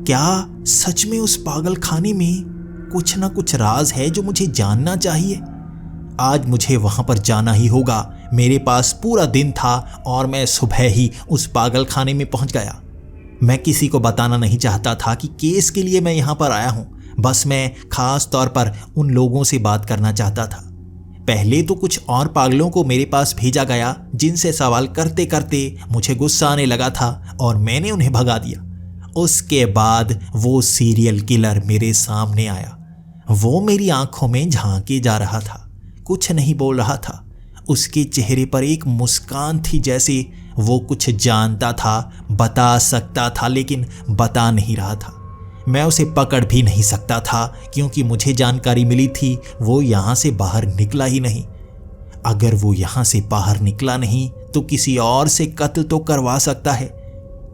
क्या सच में उस पागल खाने में कुछ ना कुछ राज है जो मुझे जानना चाहिए? आज मुझे वहां पर जाना ही होगा। मेरे पास पूरा दिन था और मैं सुबह ही उस पागल खाने में पहुंच गया। मैं किसी को बताना नहीं चाहता था कि केस के लिए मैं यहाँ पर आया हूँ। बस मैं खास तौर पर उन लोगों से बात करना चाहता था। पहले तो कुछ और पागलों को मेरे पास भेजा गया जिनसे सवाल करते करते मुझे गुस्सा आने लगा था और मैंने उन्हें भगा दिया। उसके बाद वो सीरियल किलर मेरे सामने आया। वो मेरी आंखों में झांके जा रहा था, कुछ नहीं बोल रहा था। उसके चेहरे पर एक मुस्कान थी, जैसे वो कुछ जानता था, बता सकता था, लेकिन बता नहीं रहा था। मैं उसे पकड़ भी नहीं सकता था क्योंकि मुझे जानकारी मिली थी वो यहाँ से बाहर निकला ही नहीं। अगर वो यहाँ से बाहर निकला नहीं तो किसी और से कत्ल तो करवा सकता है।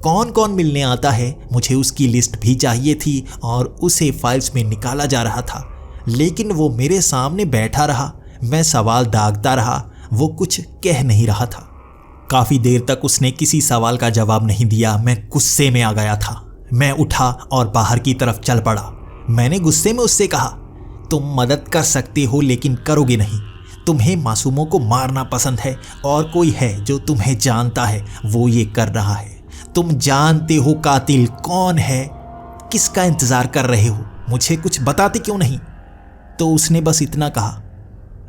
कौन कौन मिलने आता है, मुझे उसकी लिस्ट भी चाहिए थी और उसे फाइल्स में निकाला जा रहा था। लेकिन वो मेरे सामने बैठा रहा। मैं सवाल दागता रहा, वो कुछ कह नहीं रहा था। काफ़ी देर तक उसने किसी सवाल का जवाब नहीं दिया। मैं गुस्से में आ गया था। मैं उठा और बाहर की तरफ चल पड़ा। मैंने गुस्से में उससे कहा, तुम मदद कर सकते हो लेकिन करोगे नहीं। तुम्हें मासूमों को मारना पसंद है और कोई है जो तुम्हें जानता है, वो ये कर रहा है। तुम जानते हो कातिल कौन है, किसका इंतजार कर रहे हो, मुझे कुछ बताते क्यों नहीं? तो उसने बस इतना कहा,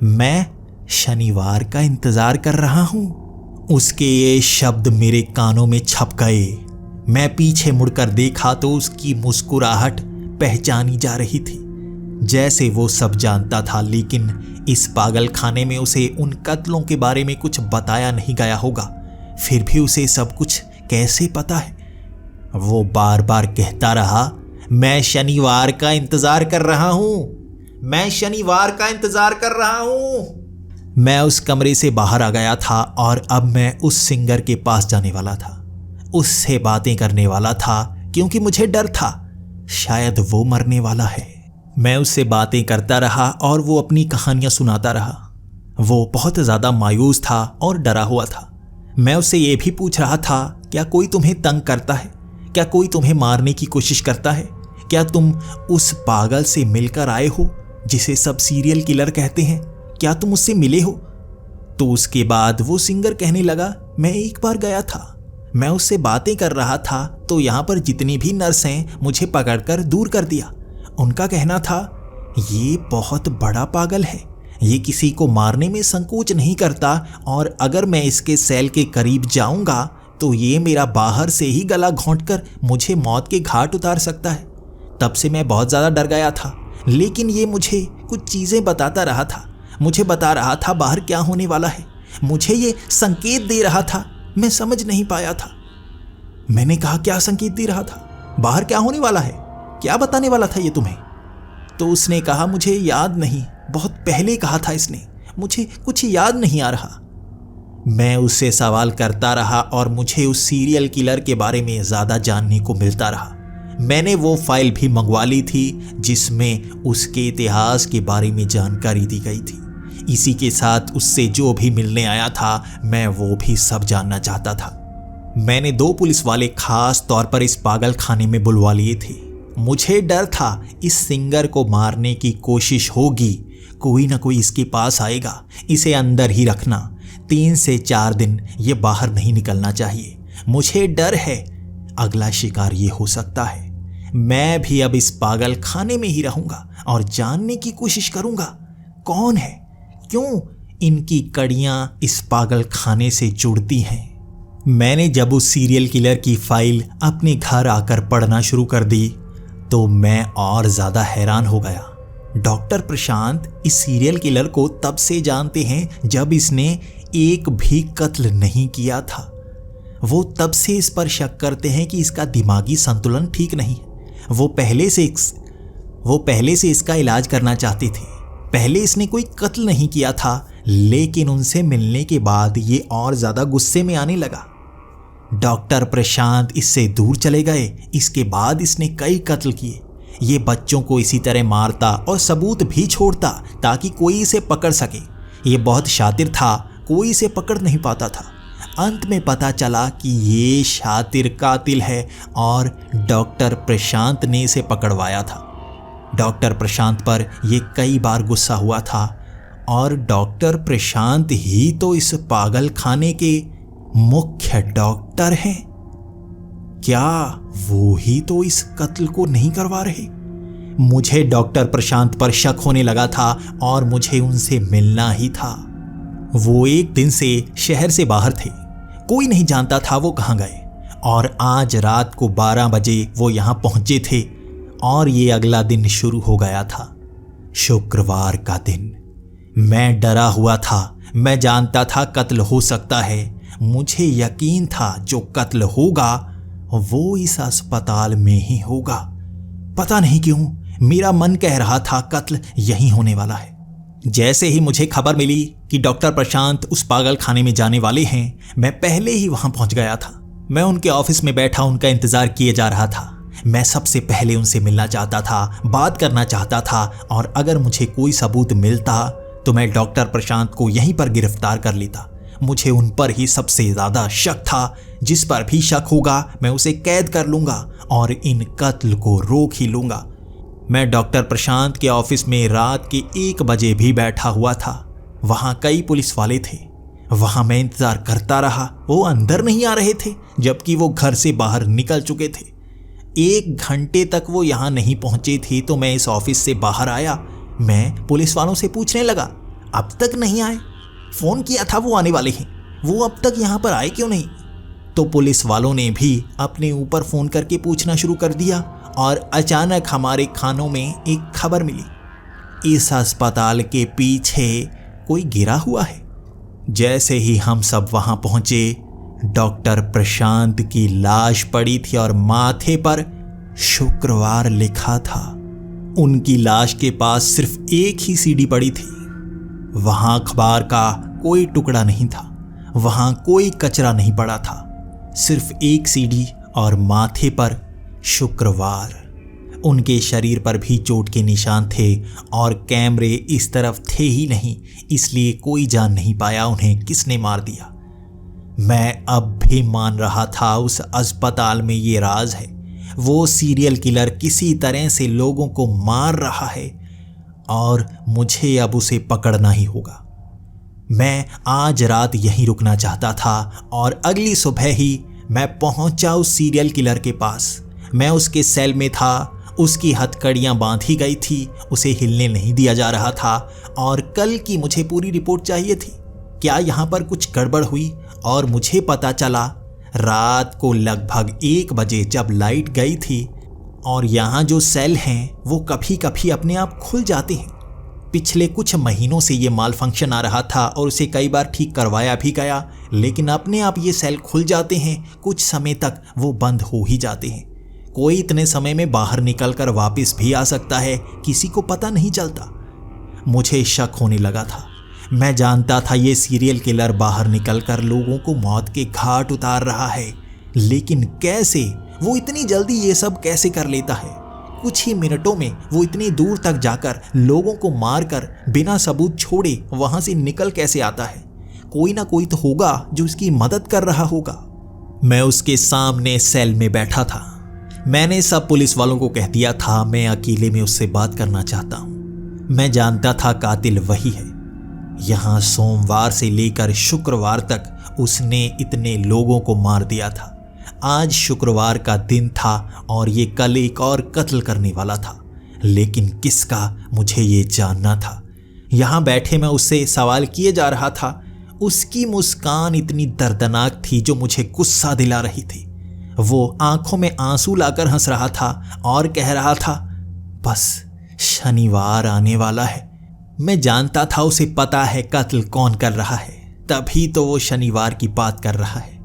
मैं शनिवार का इंतजार कर रहा हूं। उसके ये शब्द मेरे कानों में छप गए। मैं पीछे मुड़कर देखा तो उसकी मुस्कुराहट पहचानी जा रही थी, जैसे वो सब जानता था। लेकिन इस पागल खाने में उसे उन कत्लों के बारे में कुछ बताया नहीं गया होगा। फिर भी उसे सब कुछ कैसे पता है? वो बार बार कहता रहा, मैं शनिवार का इंतजार कर रहा हूं, मैं शनिवार का इंतजार कर रहा हूं। मैं उस कमरे से बाहर आ गया था और अब मैं उस सिंगर के पास जाने वाला था, उससे बातें करने वाला था, क्योंकि मुझे डर था शायद वो मरने वाला है। मैं उससे बातें करता रहा और वो अपनी कहानियां सुनाता रहा। वो बहुत ज़्यादा मायूस था और डरा हुआ था। मैं उससे ये भी पूछ रहा था, क्या कोई तुम्हें तंग करता है? क्या कोई तुम्हें मारने की कोशिश करता है? क्या तुम उस पागल से मिलकर आए हो जिसे सब सीरियल किलर कहते हैं? क्या तुम उससे मिले हो? तो उसके बाद वो सिंगर कहने लगा, मैं एक बार गया था। मैं उससे बातें कर रहा था तो यहाँ पर जितनी भी नर्स हैं मुझे पकड़कर दूर कर दिया। उनका कहना था, ये बहुत बड़ा पागल है, ये किसी को मारने में संकोच नहीं करता और अगर मैं इसके सेल के करीब जाऊंगा तो ये मेरा बाहर से ही गला घोंटकर मुझे मौत के घाट उतार सकता है। तब से मैं बहुत ज़्यादा डर गया था, लेकिन ये मुझे कुछ चीज़ें बताता रहा था। मुझे बता रहा था बाहर क्या होने वाला है, मुझे ये संकेत दे रहा था। मैं समझ नहीं पाया था। मैंने कहा, क्या संकेत दे रहा था? बाहर क्या होने वाला है? क्या बताने वाला था ये तुम्हें? तो उसने कहा, मुझे याद नहीं, बहुत पहले कहा था इसने, मुझे कुछ याद नहीं आ रहा। मैं उससे सवाल करता रहा और मुझे उस सीरियल किलर के बारे में ज़्यादा जानने को मिलता रहा। मैंने वो फाइल भी मंगवा ली थी जिसमें उसके इतिहास के बारे में जानकारी दी गई थी। इसी के साथ उससे जो भी मिलने आया था मैं वो भी सब जानना चाहता था। मैंने 2 पुलिस वाले खास तौर पर इस पागल खाने में बुलवा लिए थे। मुझे डर था इस सिंगर को मारने की कोशिश होगी, कोई ना कोई इसके पास आएगा। इसे अंदर ही रखना, 3 से 4 दिन ये बाहर नहीं निकलना चाहिए। मुझे डर है अगला शिकार ये हो सकता है। मैं भी अब इस पागल खाने में ही रहूंगा और जानने की कोशिश करूंगा कौन है, क्यों इनकी कड़ियां इस पागल खाने से जुड़ती हैं। मैंने जब उस सीरियल किलर की फाइल अपने घर आकर पढ़ना शुरू कर दी तो मैं और ज़्यादा हैरान हो गया। डॉक्टर प्रशांत इस सीरियल किलर को तब से जानते हैं जब इसने एक भी कत्ल नहीं किया था। वो तब से इस पर शक करते हैं कि इसका दिमागी संतुलन ठीक नहीं है। वो पहले से इसका इलाज करना चाहते थे। पहले इसने कोई कत्ल नहीं किया था, लेकिन उनसे मिलने के बाद ये और ज़्यादा गुस्से में आने लगा। डॉक्टर प्रशांत इससे दूर चले गए। इसके बाद इसने कई कत्ल किए। ये बच्चों को इसी तरह मारता और सबूत भी छोड़ता ताकि कोई इसे पकड़ सके। ये बहुत शातिर था, कोई इसे पकड़ नहीं पाता था। अंत में पता चला कि ये शातिर कातिल है और डॉक्टर प्रशांत ने इसे पकड़वाया था। डॉक्टर प्रशांत पर यह कई बार गुस्सा हुआ था और डॉक्टर प्रशांत ही तो इस पागल खाने के मुख्य डॉक्टर हैं। क्या वो ही तो इस कत्ल को नहीं करवा रहे? मुझे डॉक्टर प्रशांत पर शक होने लगा था और मुझे उनसे मिलना ही था। वो एक दिन से शहर से बाहर थे, कोई नहीं जानता था वो कहाँ गए, और आज रात को 12 बजे वो यहाँ पहुंचे थे और ये अगला दिन शुरू हो गया था, शुक्रवार का दिन। मैं डरा हुआ था, मैं जानता था कत्ल हो सकता है, मुझे यकीन था जो कत्ल होगा वो इस अस्पताल में ही होगा। पता नहीं क्यों मेरा मन कह रहा था कत्ल यहीं होने वाला है। जैसे ही मुझे खबर मिली कि डॉक्टर प्रशांत उस पागल खाने में जाने वाले हैं, मैं पहले ही वहां पहुंच गया था। मैं उनके ऑफिस में बैठा उनका इंतजार किए जा रहा था। मैं सबसे पहले उनसे मिलना चाहता था, बात करना चाहता था, और अगर मुझे कोई सबूत मिलता तो मैं डॉक्टर प्रशांत को यहीं पर गिरफ्तार कर लेता। मुझे उन पर ही सबसे ज्यादा शक था। जिस पर भी शक होगा मैं उसे कैद कर लूंगा और इन कत्ल को रोक ही लूंगा। मैं डॉक्टर प्रशांत के ऑफिस में रात के 1 बजे भी बैठा हुआ था। वहां कई पुलिस वाले थे। वहां मैं इंतजार करता रहा, वो अंदर नहीं आ रहे थे, जबकि वो घर से बाहर निकल चुके थे। 1 घंटे तक वो यहां नहीं पहुंचे थे तो मैं इस ऑफिस से बाहर आया। मैं पुलिस वालों से पूछने लगा, अब तक नहीं आए? फोन किया था वो आने वाले हैं, वो अब तक यहां पर आए क्यों नहीं? तो पुलिस वालों ने भी अपने ऊपर फोन करके पूछना शुरू कर दिया और अचानक हमारे कानों में एक खबर मिली, इस अस्पताल के पीछे कोई गिरा हुआ है। जैसे ही हम सब वहां पहुंचे, डॉक्टर प्रशांत की लाश पड़ी थी और माथे पर शुक्रवार लिखा था। उनकी लाश के पास सिर्फ एक ही सीडी पड़ी थी। वहां अखबार का कोई टुकड़ा नहीं था, वहां कोई कचरा नहीं पड़ा था, सिर्फ एक सीडी और माथे पर शुक्रवार। उनके शरीर पर भी चोट के निशान थे और कैमरे इस तरफ थे ही नहीं, इसलिए कोई जान नहीं पाया उन्हें किसने मार दिया। मैं अब भी मान रहा था उस अस्पताल में ये राज है, वो सीरियल किलर किसी तरह से लोगों को मार रहा है और मुझे अब उसे पकड़ना ही होगा। मैं आज रात यहीं रुकना चाहता था और अगली सुबह ही मैं पहुंचा उस सीरियल किलर के पास। मैं उसके सेल में था, उसकी हथकड़ियां बांधी गई थी, उसे हिलने नहीं दिया जा रहा था और कल की मुझे पूरी रिपोर्ट चाहिए थी। क्या यहाँ पर कुछ गड़बड़ हुई? और मुझे पता चला रात को लगभग 1 बजे जब लाइट गई थी और यहाँ जो सेल हैं वो कभी कभी अपने आप खुल जाते हैं। पिछले कुछ महीनों से ये माल फंक्शन आ रहा था और उसे कई बार ठीक करवाया भी गया, लेकिन अपने आप ये सेल खुल जाते हैं, कुछ समय तक वो बंद हो ही जाते हैं। कोई इतने समय में बाहर निकलकर वापस भी आ सकता है, किसी को पता नहीं चलता। मुझे शक होने लगा था। मैं जानता था ये सीरियल किलर बाहर निकलकर लोगों को मौत के घाट उतार रहा है, लेकिन कैसे? वो इतनी जल्दी ये सब कैसे कर लेता है? कुछ ही मिनटों में वो इतनी दूर तक जाकर लोगों को मारकर बिना सबूत छोड़े वहां से निकल कैसे आता है? कोई ना कोई तो होगा जो उसकी मदद कर रहा होगा। मैं उसके सामने सेल में बैठा था। मैंने सब पुलिस वालों को कह दिया था मैं अकेले में उससे बात करना चाहता हूँ। मैं जानता था कातिल वही है। यहाँ सोमवार से लेकर शुक्रवार तक उसने इतने लोगों को मार दिया था। आज शुक्रवार का दिन था और ये कल एक और कत्ल करने वाला था, लेकिन किसका मुझे ये जानना था। यहाँ बैठे मैं उससे सवाल किए जा रहा था। उसकी मुस्कान इतनी दर्दनाक थी जो मुझे गुस्सा दिला रही थी। वो आंखों में आंसू लाकर हंस रहा था और कह रहा था, बस शनिवार आने वाला है। मैं जानता था उसे पता है कत्ल कौन कर रहा है, तभी तो वो शनिवार की बात कर रहा है।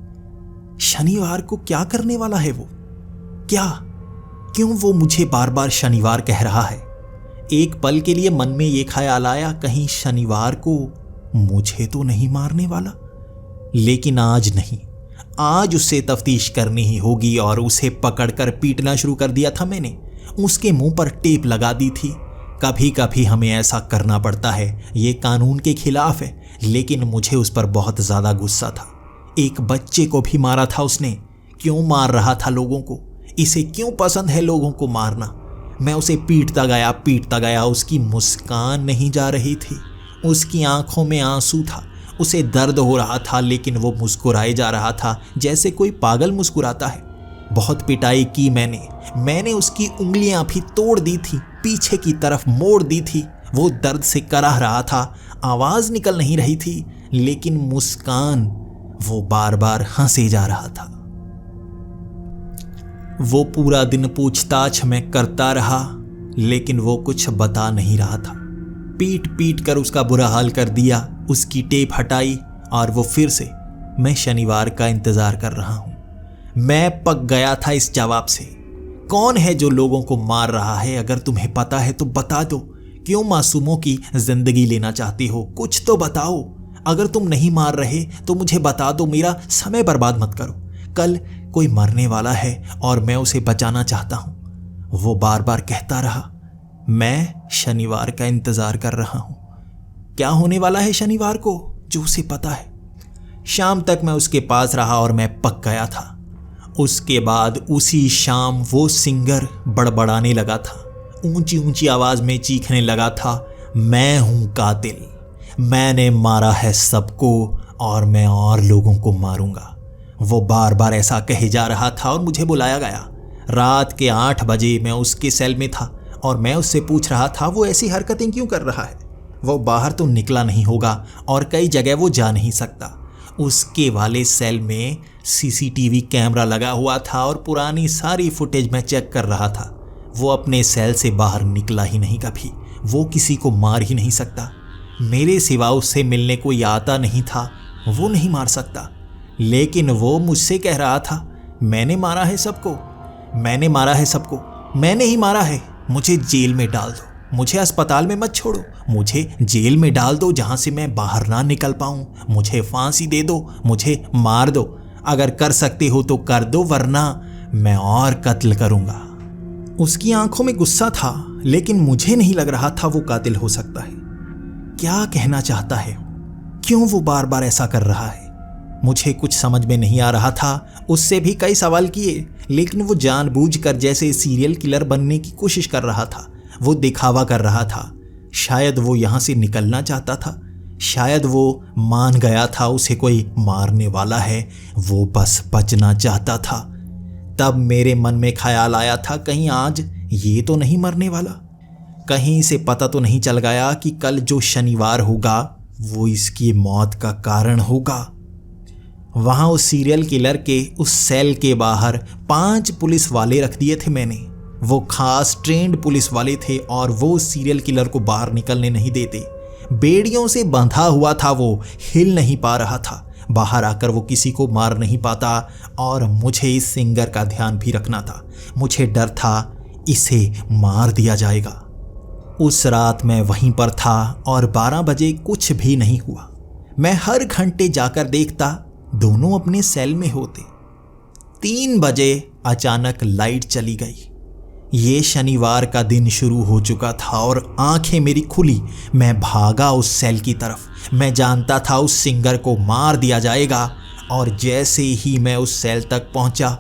शनिवार को क्या करने वाला है वो? क्या? क्यों वो मुझे बार बार शनिवार कह रहा है? एक पल के लिए मन में ये ख्याल आया, कहीं शनिवार को मुझे तो नहीं मारने वाला। लेकिन आज नहीं, आज उसे तफ्तीश करनी ही होगी और उसे पकड़कर पीटना शुरू कर दिया था मैंने। उसके मुंह पर टेप लगा दी थी। कभी कभी हमें ऐसा करना पड़ता है, ये कानून के खिलाफ है, लेकिन मुझे उस पर बहुत ज्यादा गुस्सा था। एक बच्चे को भी मारा था उसने। क्यों मार रहा था लोगों को? इसे क्यों पसंद है लोगों को मारना? मैं उसे पीटता गया। उसकी मुस्कान नहीं जा रही थी, उसकी आंखों में आंसू था। उसे दर्द हो रहा था, लेकिन वो मुस्कुराए जा रहा था जैसे कोई पागल मुस्कुराता है। बहुत पिटाई की मैंने उसकी उंगलियां भी तोड़ दी थी, पीछे की तरफ मोड़ दी थी। वो दर्द से कराह रहा था, आवाज निकल नहीं रही थी, लेकिन मुस्कान, वो बार बार हंसे जा रहा था। वो पूरा दिन पूछताछ में करता रहा, लेकिन वो कुछ बता नहीं रहा था। पीट पीट कर उसका बुरा हाल कर दिया, उसकी टेप हटाई और वो फिर से मैं शनिवार का इंतजार कर रहा हूं। मैं पक गया था इस जवाब से। कौन है जो लोगों को मार रहा है? अगर तुम्हें पता है तो बता दो। क्यों मासूमों की जिंदगी लेना चाहती हो? कुछ तो बताओ। अगर तुम नहीं मार रहे तो मुझे बता दो, मेरा समय बर्बाद मत करो। कल कोई मरने वाला है और मैं उसे बचाना चाहता हूं। वो बार बार कहता रहा। मैं शनिवार का इंतजार कर रहा हूं। क्या होने वाला है शनिवार को, जो उसे पता है। शाम तक मैं उसके पास रहा और मैं पक गया था। उसके बाद उसी शाम वो सिंगर बड़बड़ाने लगा था, ऊंची ऊंची आवाज में चीखने लगा था, मैं हूं कातिल, मैंने मारा है सबको और मैं और लोगों को मारूंगा। वो बार बार ऐसा कहे जा रहा था और मुझे बुलाया गया। रात के 8 बजे मैं उसके सेल में था और मैं उससे पूछ रहा था वो ऐसी हरकतें क्यों कर रहा है। वो बाहर तो निकला नहीं होगा और कई जगह वो जा नहीं सकता। उसके वाले सेल में सीसीटीवी कैमरा लगा हुआ था और पुरानी सारी फुटेज मैं चेक कर रहा था। वो अपने सेल से बाहर निकला ही नहीं कभी। वो किसी को मार ही नहीं सकता। मेरे सिवा उससे मिलने कोई आता नहीं था। वो नहीं मार सकता। लेकिन वो मुझसे कह रहा था, मैंने मारा है सबको, मैंने मारा है सबको, मैंने ही मारा है। मुझे जेल में डाल दो, मुझे अस्पताल में मत छोड़ो, मुझे जेल में डाल दो जहां से मैं बाहर ना निकल पाऊं। मुझे फांसी दे दो, मुझे मार दो। अगर कर सकते हो तो कर दो, वरना मैं और कत्ल करूंगा। उसकी आंखों में गुस्सा था, लेकिन मुझे नहीं लग रहा था वो कातिल हो सकता है। क्या कहना चाहता है? क्यों वो बार बार ऐसा कर रहा है? मुझे कुछ समझ में नहीं आ रहा था। उससे भी कई सवाल किए, लेकिन वो जानबूझकर जैसे सीरियल किलर बनने की कोशिश कर रहा था। वो दिखावा कर रहा था। शायद वो यहाँ से निकलना चाहता था। शायद वो मान गया था उसे कोई मारने वाला है, वो बस बचना चाहता था। तब मेरे मन में ख्याल आया था, कहीं आज ये तो नहीं मरने वाला। कहीं से पता तो नहीं चल गया कि कल जो शनिवार होगा वो इसकी मौत का कारण होगा। वहां उस सीरियल किलर के उस सेल के बाहर 5 पुलिस वाले रख दिए थे मैंने। वो खास ट्रेंड पुलिस वाले थे और वो सीरियल किलर को बाहर निकलने नहीं देते। बेड़ियों से बंधा हुआ था, वो हिल नहीं पा रहा था। बाहर आकर वो किसी को मार नहीं पाता और मुझे इस सिंगर का ध्यान भी रखना था। मुझे डर था इसे मार दिया जाएगा। उस रात मैं वहीं पर था और 12 बजे कुछ भी नहीं हुआ। मैं हर घंटे जाकर देखता, दोनों अपने सेल में होते। 3 बजे अचानक लाइट चली गई। ये शनिवार का दिन शुरू हो चुका था और आंखें मेरी खुली। मैं भागा उस सेल की तरफ। मैं जानता था उस सिंगर को मार दिया जाएगा और जैसे ही मैं उस सेल तक पहुंचा,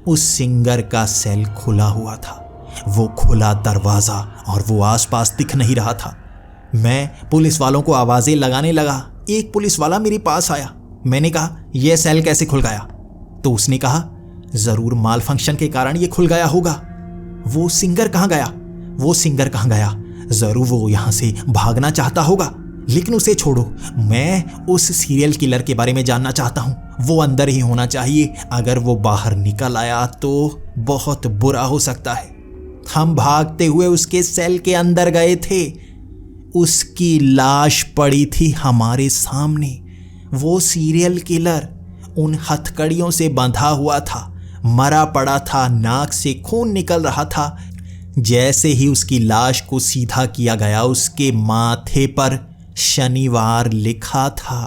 उस सिंगर का सेल खुला हुआ था। वो खुला दरवाज़ा और वो आसपास दिख नहीं रहा था। मैं पुलिस वालों को आवाज़ें लगाने लगा। एक पुलिस वाला मेरे पास आया। मैंने कहा, यह सेल कैसे खुल गया? तो उसने कहा, ज़रूर माल फंक्शन के कारण ये खुल गया होगा। वो सिंगर कहाँ गया? वो सिंगर कहाँ गया? ज़रूर वो यहाँ से भागना चाहता होगा। लेकिन उसे छोड़ो, मैं उस सीरियल किलर के बारे में जानना चाहता हूँ। वो अंदर ही होना चाहिए। अगर वो बाहर निकल आया तो बहुत बुरा हो सकता है। हम भागते हुए उसके सेल के अंदर गए थे। उसकी लाश पड़ी थी हमारे सामने। वो सीरियल किलर उन हथकड़ियों से बंधा हुआ था, मरा पड़ा था, नाक से खून निकल रहा था। जैसे ही उसकी लाश को सीधा किया गया, उसके माथे पर शनिवार लिखा था।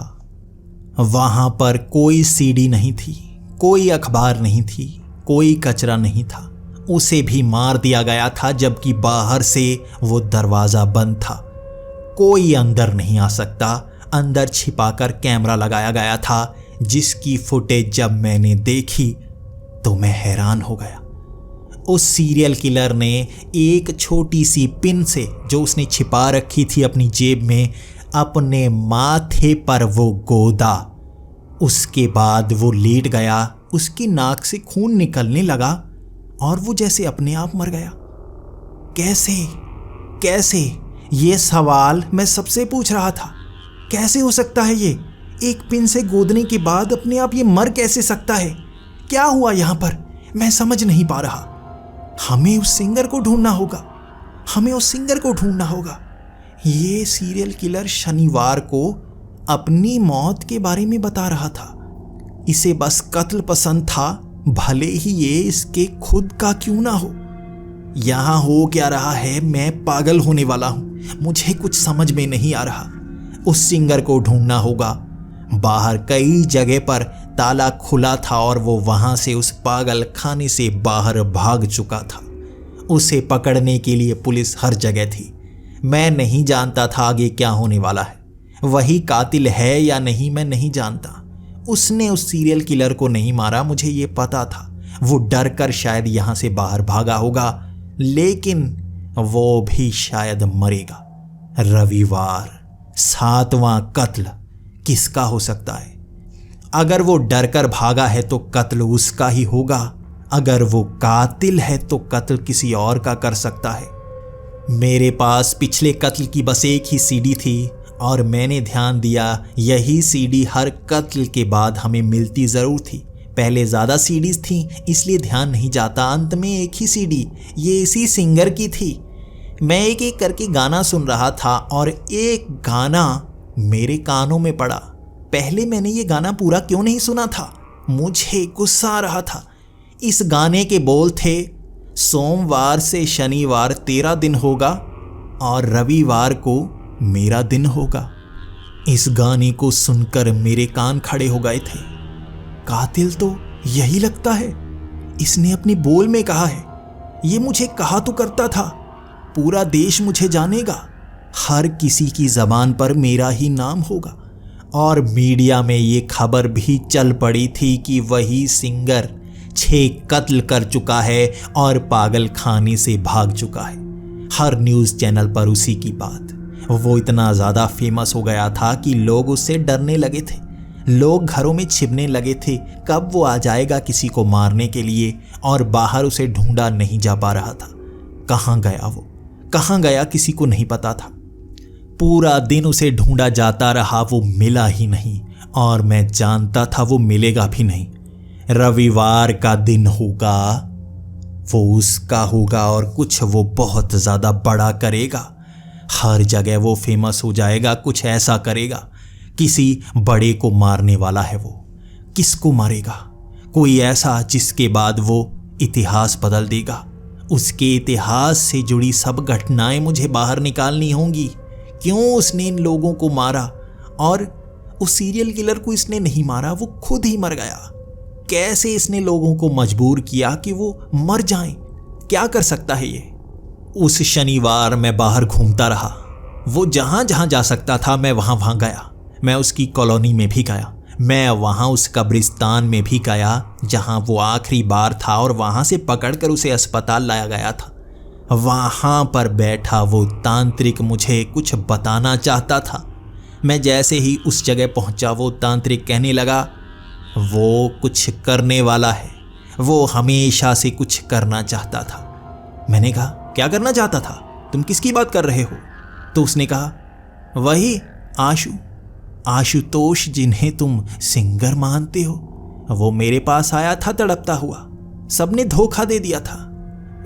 वहां पर कोई सीडी नहीं थी, कोई अखबार नहीं थी, कोई कचरा नहीं था। उसे भी मार दिया गया था, जबकि बाहर से वो दरवाज़ा बंद था। कोई अंदर नहीं आ सकता। अंदर छिपाकर कैमरा लगाया गया था, जिसकी फुटेज जब मैंने देखी तो मैं हैरान हो गया। उस सीरियल किलर ने एक छोटी सी पिन से, जो उसने छिपा रखी थी अपनी जेब में, अपने माथे पर वो गोदा। उसके बाद वो लेट गया उसकी नाक से खून निकलने लगा और वो जैसे अपने आप मर गया। कैसे कैसे, ये सवाल मैं सबसे पूछ रहा था। कैसे हो सकता है ये? एक पिन से गोदने के बाद अपने आप ये मर कैसे सकता है? क्या हुआ यहाँ पर? मैं समझ नहीं पा रहा। हमें उस सिंगर को ढूंढना होगा, हमें उस सिंगर को ढूंढना होगा। ये सीरियल किलर शनिवार को अपनी मौत के बारे में बता रहा था। इसे बस कत्ल पसंद था, भले ही ये इसके खुद का क्यों ना हो। यहाँ हो क्या रहा है? मैं पागल होने वाला हूँ। मुझे कुछ समझ में नहीं आ रहा। उस सिंगर को ढूंढना होगा। बाहर कई जगह पर ताला खुला था और वो वहां से उस पागल खाने से बाहर भाग चुका था। उसे पकड़ने के लिए पुलिस हर जगह थी। मैं नहीं जानता था आगे क्या होने वाला है। वही कातिल है या नहीं मैं नहीं जानता। उसने उस सीरियल किलर को नहीं मारा, मुझे ये पता था। वो डर कर शायद यहां से बाहर भागा होगा, लेकिन वो भी शायद मरेगा। रविवार, 7वां कत्ल किसका हो सकता है? अगर वो डर कर भागा है तो कत्ल उसका ही होगा। अगर वो कातिल है तो कत्ल किसी और का कर सकता है। मेरे पास पिछले कत्ल की बस एक ही सीडी थी और मैंने ध्यान दिया यही सीडी हर कत्ल के बाद हमें मिलती ज़रूर थी। पहले ज़्यादा सीडीज थी इसलिए ध्यान नहीं जाता। अंत में एक ही सीडी, ये इसी सिंगर की थी। मैं एक एक करके गाना सुन रहा था और एक गाना मेरे कानों में पड़ा। पहले मैंने ये गाना पूरा क्यों नहीं सुना था? मुझे गुस्सा आ रहा था। इस गाने के बोल थे, सोमवार से शनिवार तेरा दिन होगा और रविवार को मेरा दिन होगा। इस गाने को सुनकर मेरे कान खड़े हो गए थे। कातिल तो यही लगता है। इसने अपने बोल में कहा है। ये मुझे कहा तो करता था, पूरा देश मुझे जानेगा, हर किसी की ज़बान पर मेरा ही नाम होगा। और मीडिया में ये खबर भी चल पड़ी थी कि वही सिंगर 6 कत्ल कर चुका है और पागल खाने से भाग चुका है। हर न्यूज़ चैनल पर उसी की बात। वो इतना ज़्यादा फेमस हो गया था कि लोग उससे डरने लगे थे। लोग घरों में छिपने लगे थे, कब वो आ जाएगा किसी को मारने के लिए, और बाहर उसे ढूंढा नहीं जा पा रहा था। कहाँ गया वो, कहाँ गया किसी को नहीं पता था। पूरा दिन उसे ढूंढा जाता रहा, वो मिला ही नहीं और मैं जानता था वो मिलेगा भी नहीं। रविवार का दिन होगा, वो उसका होगा और कुछ वो बहुत ज़्यादा बड़ा करेगा। हर जगह वो फेमस हो जाएगा, कुछ ऐसा करेगा। किसी बड़े को मारने वाला है वो। किसको मारेगा? कोई ऐसा जिसके बाद वो इतिहास बदल देगा। उसके इतिहास से जुड़ी सब घटनाएं मुझे बाहर निकालनी होंगी। क्यों उसने इन लोगों को मारा? और उस सीरियल किलर को इसने नहीं मारा, वो खुद ही मर गया। कैसे इसने लोगों को मजबूर किया कि वो मर जाएं? क्या कर सकता है ये? उस शनिवार मैं बाहर घूमता रहा। वो जहां जहां जा सकता था मैं वहां गया। मैं उसकी कॉलोनी में भी गया। मैं वहां उस कब्रिस्तान में भी गया जहां वो आखिरी बार था और वहां से पकड़कर उसे अस्पताल लाया गया था। वहां पर बैठा वो तांत्रिक मुझे कुछ बताना चाहता था। मैं जैसे ही उस जगह पहुंचा वो तांत्रिक कहने लगा, वो कुछ करने वाला है, वो हमेशा से कुछ करना चाहता था। मैंने कहा, क्या करना चाहता था? तुम किसकी बात कर रहे हो? तो उसने कहा, वही आशुतोष जिन्हें तुम सिंगर मानते हो। वो मेरे पास आया था तड़पता हुआ। सबने धोखा दे दिया था।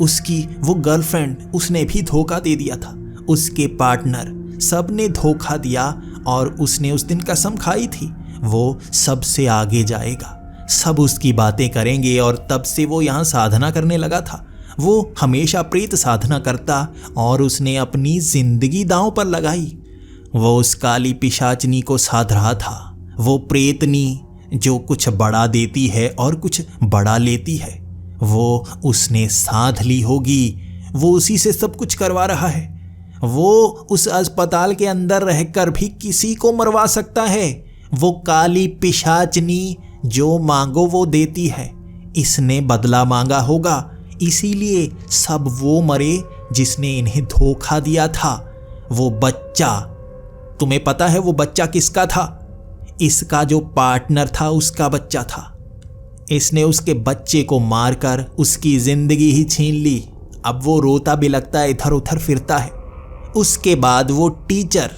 उसकी वो गर्लफ्रेंड, उसने भी धोखा दे दिया था। उसके पार्टनर, सबने धोखा दिया और उसने उस दिन कसम खाई थी वो सबसे आगे जाएगा, सब उसकी बातें करेंगे। और तब से वो यहाँ साधना करने लगा था। वो हमेशा प्रेत साधना करता और उसने अपनी जिंदगी दांव पर लगाई। वो उस काली पिशाचनी को साध रहा था। वो प्रेतनी जो कुछ बड़ा देती है और कुछ बड़ा लेती है, वो उसने साध ली होगी। वो उसी से सब कुछ करवा रहा है। वो उस अस्पताल के अंदर रहकर भी किसी को मरवा सकता है। वो काली पिशाचनी जो मांगो वो देती है। इसने बदला मांगा होगा, इसीलिए सब वो मरे जिसने इन्हें धोखा दिया था। वो बच्चा, तुम्हें पता है वो बच्चा किसका था? इसका जो पार्टनर था उसका बच्चा था। इसने उसके बच्चे को मारकर उसकी जिंदगी ही छीन ली। अब वो रोता भी लगता है, इधर उधर फिरता है। उसके बाद वो टीचर,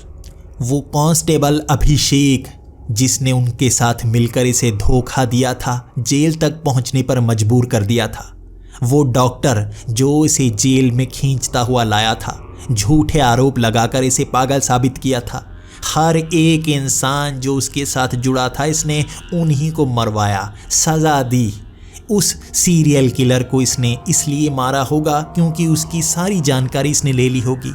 वो कांस्टेबल अभिषेक, जिसने उनके साथ मिलकर इसे धोखा दिया था, जेल तक पहुंचने पर मजबूर कर दिया था। वो डॉक्टर जो इसे जेल में खींचता हुआ लाया था, झूठे आरोप लगाकर इसे पागल साबित किया था। हर एक इंसान जो उसके साथ जुड़ा था, इसने उन्हीं को मरवाया, सजा दी। उस सीरियल किलर को इसने इसलिए मारा होगा क्योंकि उसकी सारी जानकारी इसने ले ली होगी,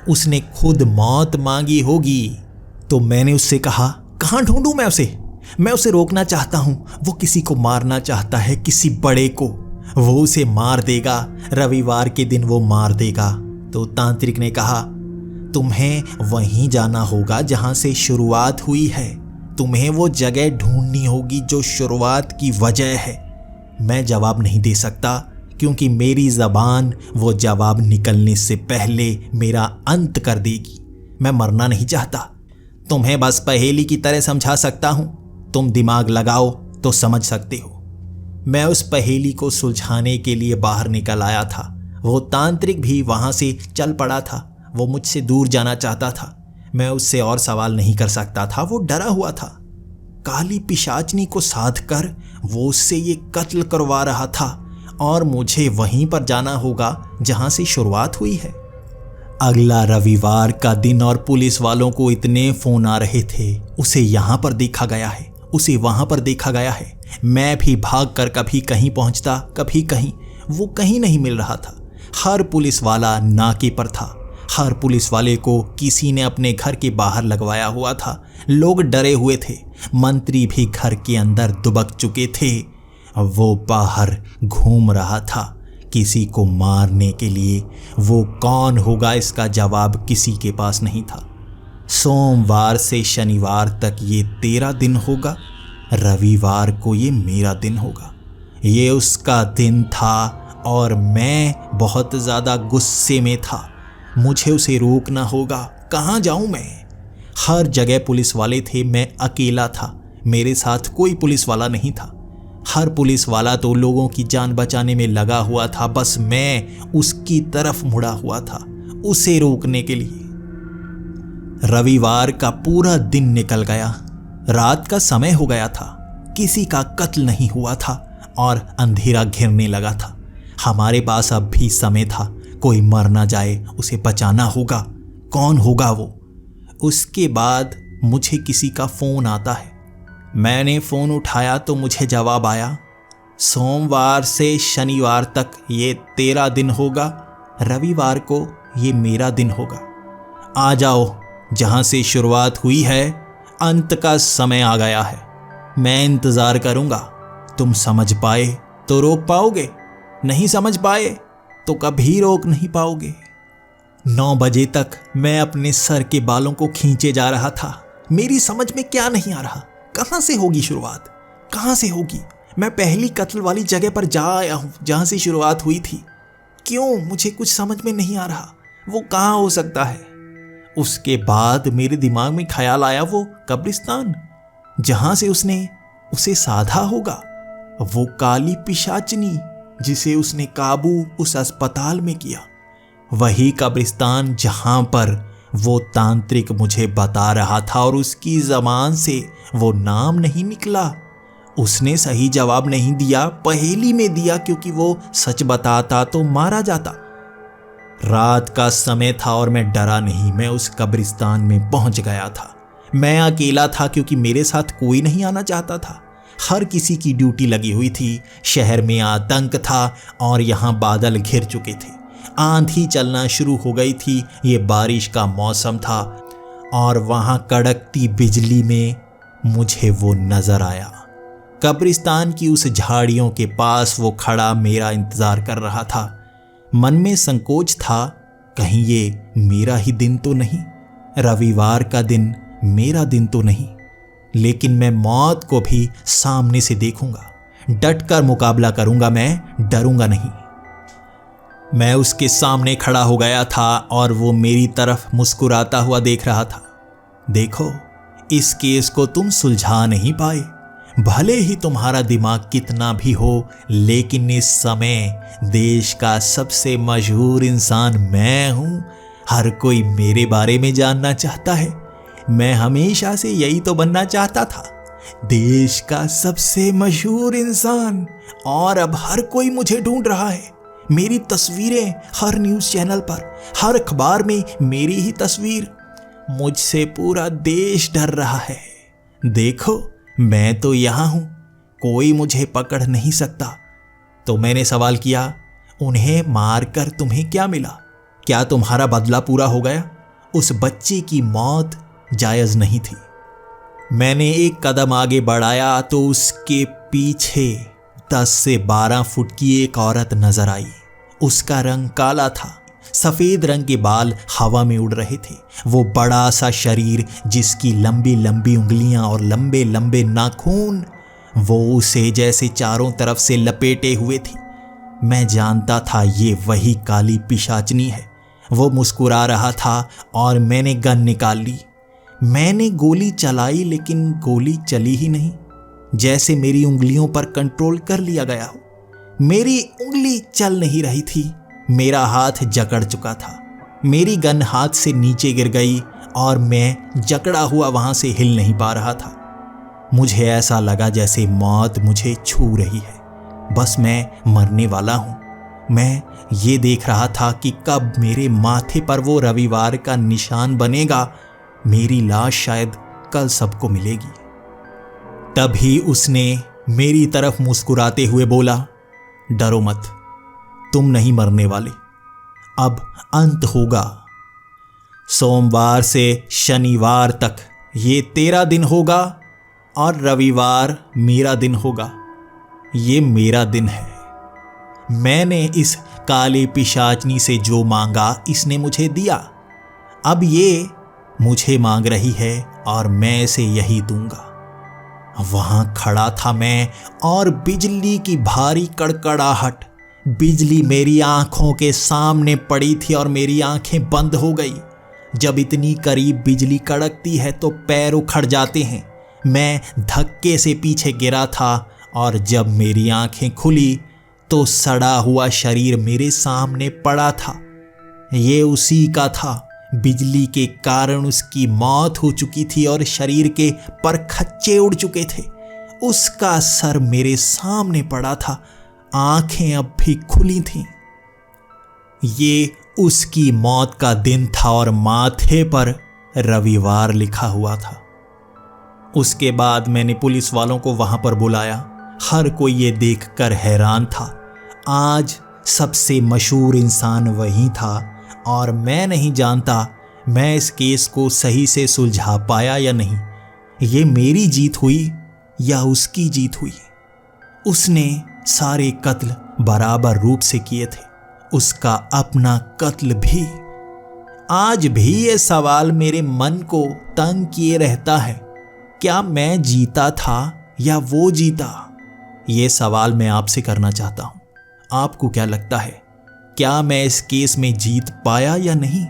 उसने खुद मौत मांगी होगी। तो मैंने उससे कहा, कहाँ ढूंढूं मैं उसे रोकना चाहता हूं। वो किसी को मारना चाहता है, किसी बड़े को। वो उसे मार देगा, रविवार के दिन वो मार देगा। तो तांत्रिक ने कहा, तुम्हें वहीं जाना होगा जहां से शुरुआत हुई है। तुम्हें वो जगह ढूंढनी होगी जो शुरुआत की वजह है। मैं जवाब नहीं दे सकता क्योंकि मेरी ज़बान वो जवाब निकलने से पहले मेरा अंत कर देगी। मैं मरना नहीं चाहता। तुम्हें बस पहेली की तरह समझा सकता हूं। तुम दिमाग लगाओ तो समझ सकते हो। मैं उस पहेली को सुलझाने के लिए बाहर निकल आया था। वो तांत्रिक भी वहां से चल पड़ा था। वो मुझसे दूर जाना चाहता था। मैं उससे और सवाल नहीं कर सकता था। वो डरा हुआ था। काली पिशाचनी को साध कर वो उससे ये कत्ल करवा रहा था और मुझे वहीं पर जाना होगा जहां से शुरुआत हुई है। अगला रविवार का दिन और पुलिस वालों को इतने फोन आ रहे थे। उसे यहां पर देखा गया है, उसे वहां पर देखा गया है। मैं भी भाग कर कभी कहीं पहुंचता, कभी कहीं। वो कहीं नहीं मिल रहा था। हर पुलिस वाला नाके पर था। हर पुलिस वाले को किसी ने अपने घर के बाहर लगवाया हुआ था। लोग डरे हुए थे। मंत्री भी घर के अंदर दुबक चुके थे। वो बाहर घूम रहा था किसी को मारने के लिए। वो कौन होगा, इसका जवाब किसी के पास नहीं था। सोमवार से शनिवार तक ये तेरा दिन होगा। रविवार को ये मेरा दिन होगा। ये उसका दिन था और मैं बहुत ज़्यादा गुस्से में था। मुझे उसे रोकना होगा। कहाँ जाऊँ मैं? हर जगह पुलिस वाले थे, मैं अकेला था। मेरे साथ कोई पुलिस वाला नहीं था। हर पुलिस वाला तो लोगों की जान बचाने में लगा हुआ था। बस मैं उसकी तरफ मुड़ा हुआ था, उसे रोकने के लिए। रविवार का पूरा दिन निकल गया। रात का समय हो गया था। किसी का कत्ल नहीं हुआ था और अंधेरा घिरने लगा था। हमारे पास अब भी समय था। कोई मर ना जाए, उसे बचाना होगा। कौन होगा वो? उसके बाद मुझे किसी का फोन आता है। मैंने फ़ोन उठाया तो मुझे जवाब आया, सोमवार से शनिवार तक ये तेरा दिन होगा। रविवार को ये मेरा दिन होगा। आ जाओ, जहाँ से शुरुआत हुई है अंत का समय आ गया है। मैं इंतज़ार करूँगा। तुम समझ पाए तो रोक पाओगे, नहीं समझ पाए तो कभी रोक नहीं पाओगे। 9 बजे तक मैं अपने सर के बालों को खींचे जा रहा था। मेरी समझ में क्या नहीं आ रहा, कहाँ से होगी शुरुआत, कहाँ से होगी? मैं पहली कत्ल वाली जगह पर जा आया हूँ जहाँ से शुरुआत हुई थी। क्यों? मुझे कुछ समझ में नहीं आ रहा। वो कहाँ हो सकता है? उसके बाद मेरे दिमाग में ख्याल आया, वो कब्रिस्तान जहाँ से उसने उसे साधा होगा। वो काली पिशाचनी जिसे उसने काबू उस अस्पताल में किया। वही कब्रिस्तान जहाँ पर वो तांत्रिक मुझे बता रहा था और उसकी ज़बान से वो नाम नहीं निकला। उसने सही जवाब नहीं दिया, पहेली में दिया, क्योंकि वो सच बताता तो मारा जाता। रात का समय था और मैं डरा नहीं। मैं उस कब्रिस्तान में पहुंच गया था। मैं अकेला था क्योंकि मेरे साथ कोई नहीं आना चाहता था। हर किसी की ड्यूटी लगी हुई थी। शहर में आतंक था और यहाँ बादल घिर चुके थे। आंधी चलना शुरू हो गई थी। ये बारिश का मौसम था और वहाँ कड़कती बिजली में मुझे वो नजर आया। कब्रिस्तान की उस झाड़ियों के पास वो खड़ा मेरा इंतजार कर रहा था। मन में संकोच था, कहीं ये मेरा ही दिन तो नहीं, रविवार का दिन मेरा दिन तो नहीं। लेकिन मैं मौत को भी सामने से देखूंगा, डटकर मुकाबला करूंगा, मैं डरूंगा नहीं। मैं उसके सामने खड़ा हो गया था और वो मेरी तरफ मुस्कुराता हुआ देख रहा था। देखो, इस केस को तुम सुलझा नहीं पाए। भले ही तुम्हारा दिमाग कितना भी हो, लेकिन इस समय देश का सबसे मशहूर इंसान मैं हूं। हर कोई मेरे बारे में जानना चाहता है। मैं हमेशा से यही तो बनना चाहता था, देश का सबसे मशहूर इंसान। और अब हर कोई मुझे ढूंढ रहा है। मेरी तस्वीरें हर न्यूज़ चैनल पर, हर अखबार में मेरी ही तस्वीर। मुझसे पूरा देश डर रहा है। देखो, मैं तो यहाँ हूँ, कोई मुझे पकड़ नहीं सकता। तो मैंने सवाल किया, उन्हें मारकर तुम्हें क्या मिला? क्या तुम्हारा बदला पूरा हो गया? उस बच्चे की मौत जायज़ नहीं थी। मैंने एक कदम आगे बढ़ाया तो उसके पीछे 10 से 12 फुट की एक औरत नजर आई। उसका रंग काला था, सफेद रंग के बाल हवा में उड़ रहे थे। वो बड़ा सा शरीर, जिसकी लंबी लंबी उंगलियां और लंबे लंबे नाखून, वो उसे जैसे चारों तरफ से लपेटे हुए थी। मैं जानता था ये वही काली पिशाचनी है। वो मुस्कुरा रहा था और मैंने गन निकाल ली। मैंने गोली चलाई, लेकिन गोली चली ही नहीं। जैसे मेरी उंगलियों पर कंट्रोल कर लिया गया हो। मेरी उंगली चल नहीं रही थी। मेरा हाथ जकड़ चुका था। मेरी गन हाथ से नीचे गिर गई और मैं जकड़ा हुआ वहां से हिल नहीं पा रहा था। मुझे ऐसा लगा जैसे मौत मुझे छू रही है। बस मैं मरने वाला हूं। मैं ये देख रहा था कि कब मेरे माथे पर वो रविवार का निशान बनेगा। मेरी लाश शायद कल सबको मिलेगी। तभी उसने मेरी तरफ मुस्कुराते हुए बोला, डरो मत, तुम नहीं मरने वाले। अब अंत होगा। सोमवार से शनिवार तक ये तेरा दिन होगा और रविवार मेरा दिन होगा। ये मेरा दिन है। मैंने इस काले पिशाचनी से जो मांगा, इसने मुझे दिया। अब ये मुझे मांग रही है और मैं इसे यही दूंगा। वहां खड़ा था मैं और बिजली की भारी कड़कड़ाहट। बिजली मेरी आंखों के सामने पड़ी थी और मेरी आंखें बंद हो गई। जब इतनी करीब बिजली कड़कती है तो पैर उखड़ जाते हैं। मैं धक्के से पीछे गिरा था और जब मेरी आंखें खुली तो सड़ा हुआ शरीर मेरे सामने पड़ा था। ये उसी का था। बिजली के कारण उसकी मौत हो चुकी थी और शरीर के परखच्चे उड़ चुके थे। उसका सर मेरे सामने पड़ा था, आंखें अब भी खुली थीं। ये उसकी मौत का दिन था और माथे पर रविवार लिखा हुआ था। उसके बाद मैंने पुलिस वालों को वहां पर बुलाया। हर कोई ये देखकर हैरान था। आज सबसे मशहूर इंसान वही था और मैं नहीं जानता मैं इस केस को सही से सुलझा पाया या नहीं। ये मेरी जीत हुई या उसकी जीत हुई। उसने सारे कत्ल बराबर रूप से किए थे, उसका अपना कत्ल भी। आज भी ये सवाल मेरे मन को तंग किए रहता है, क्या मैं जीता था या वो जीता? ये सवाल मैं आपसे करना चाहता हूं। आपको क्या लगता है, क्या मैं इस केस में जीत पाया या नहीं?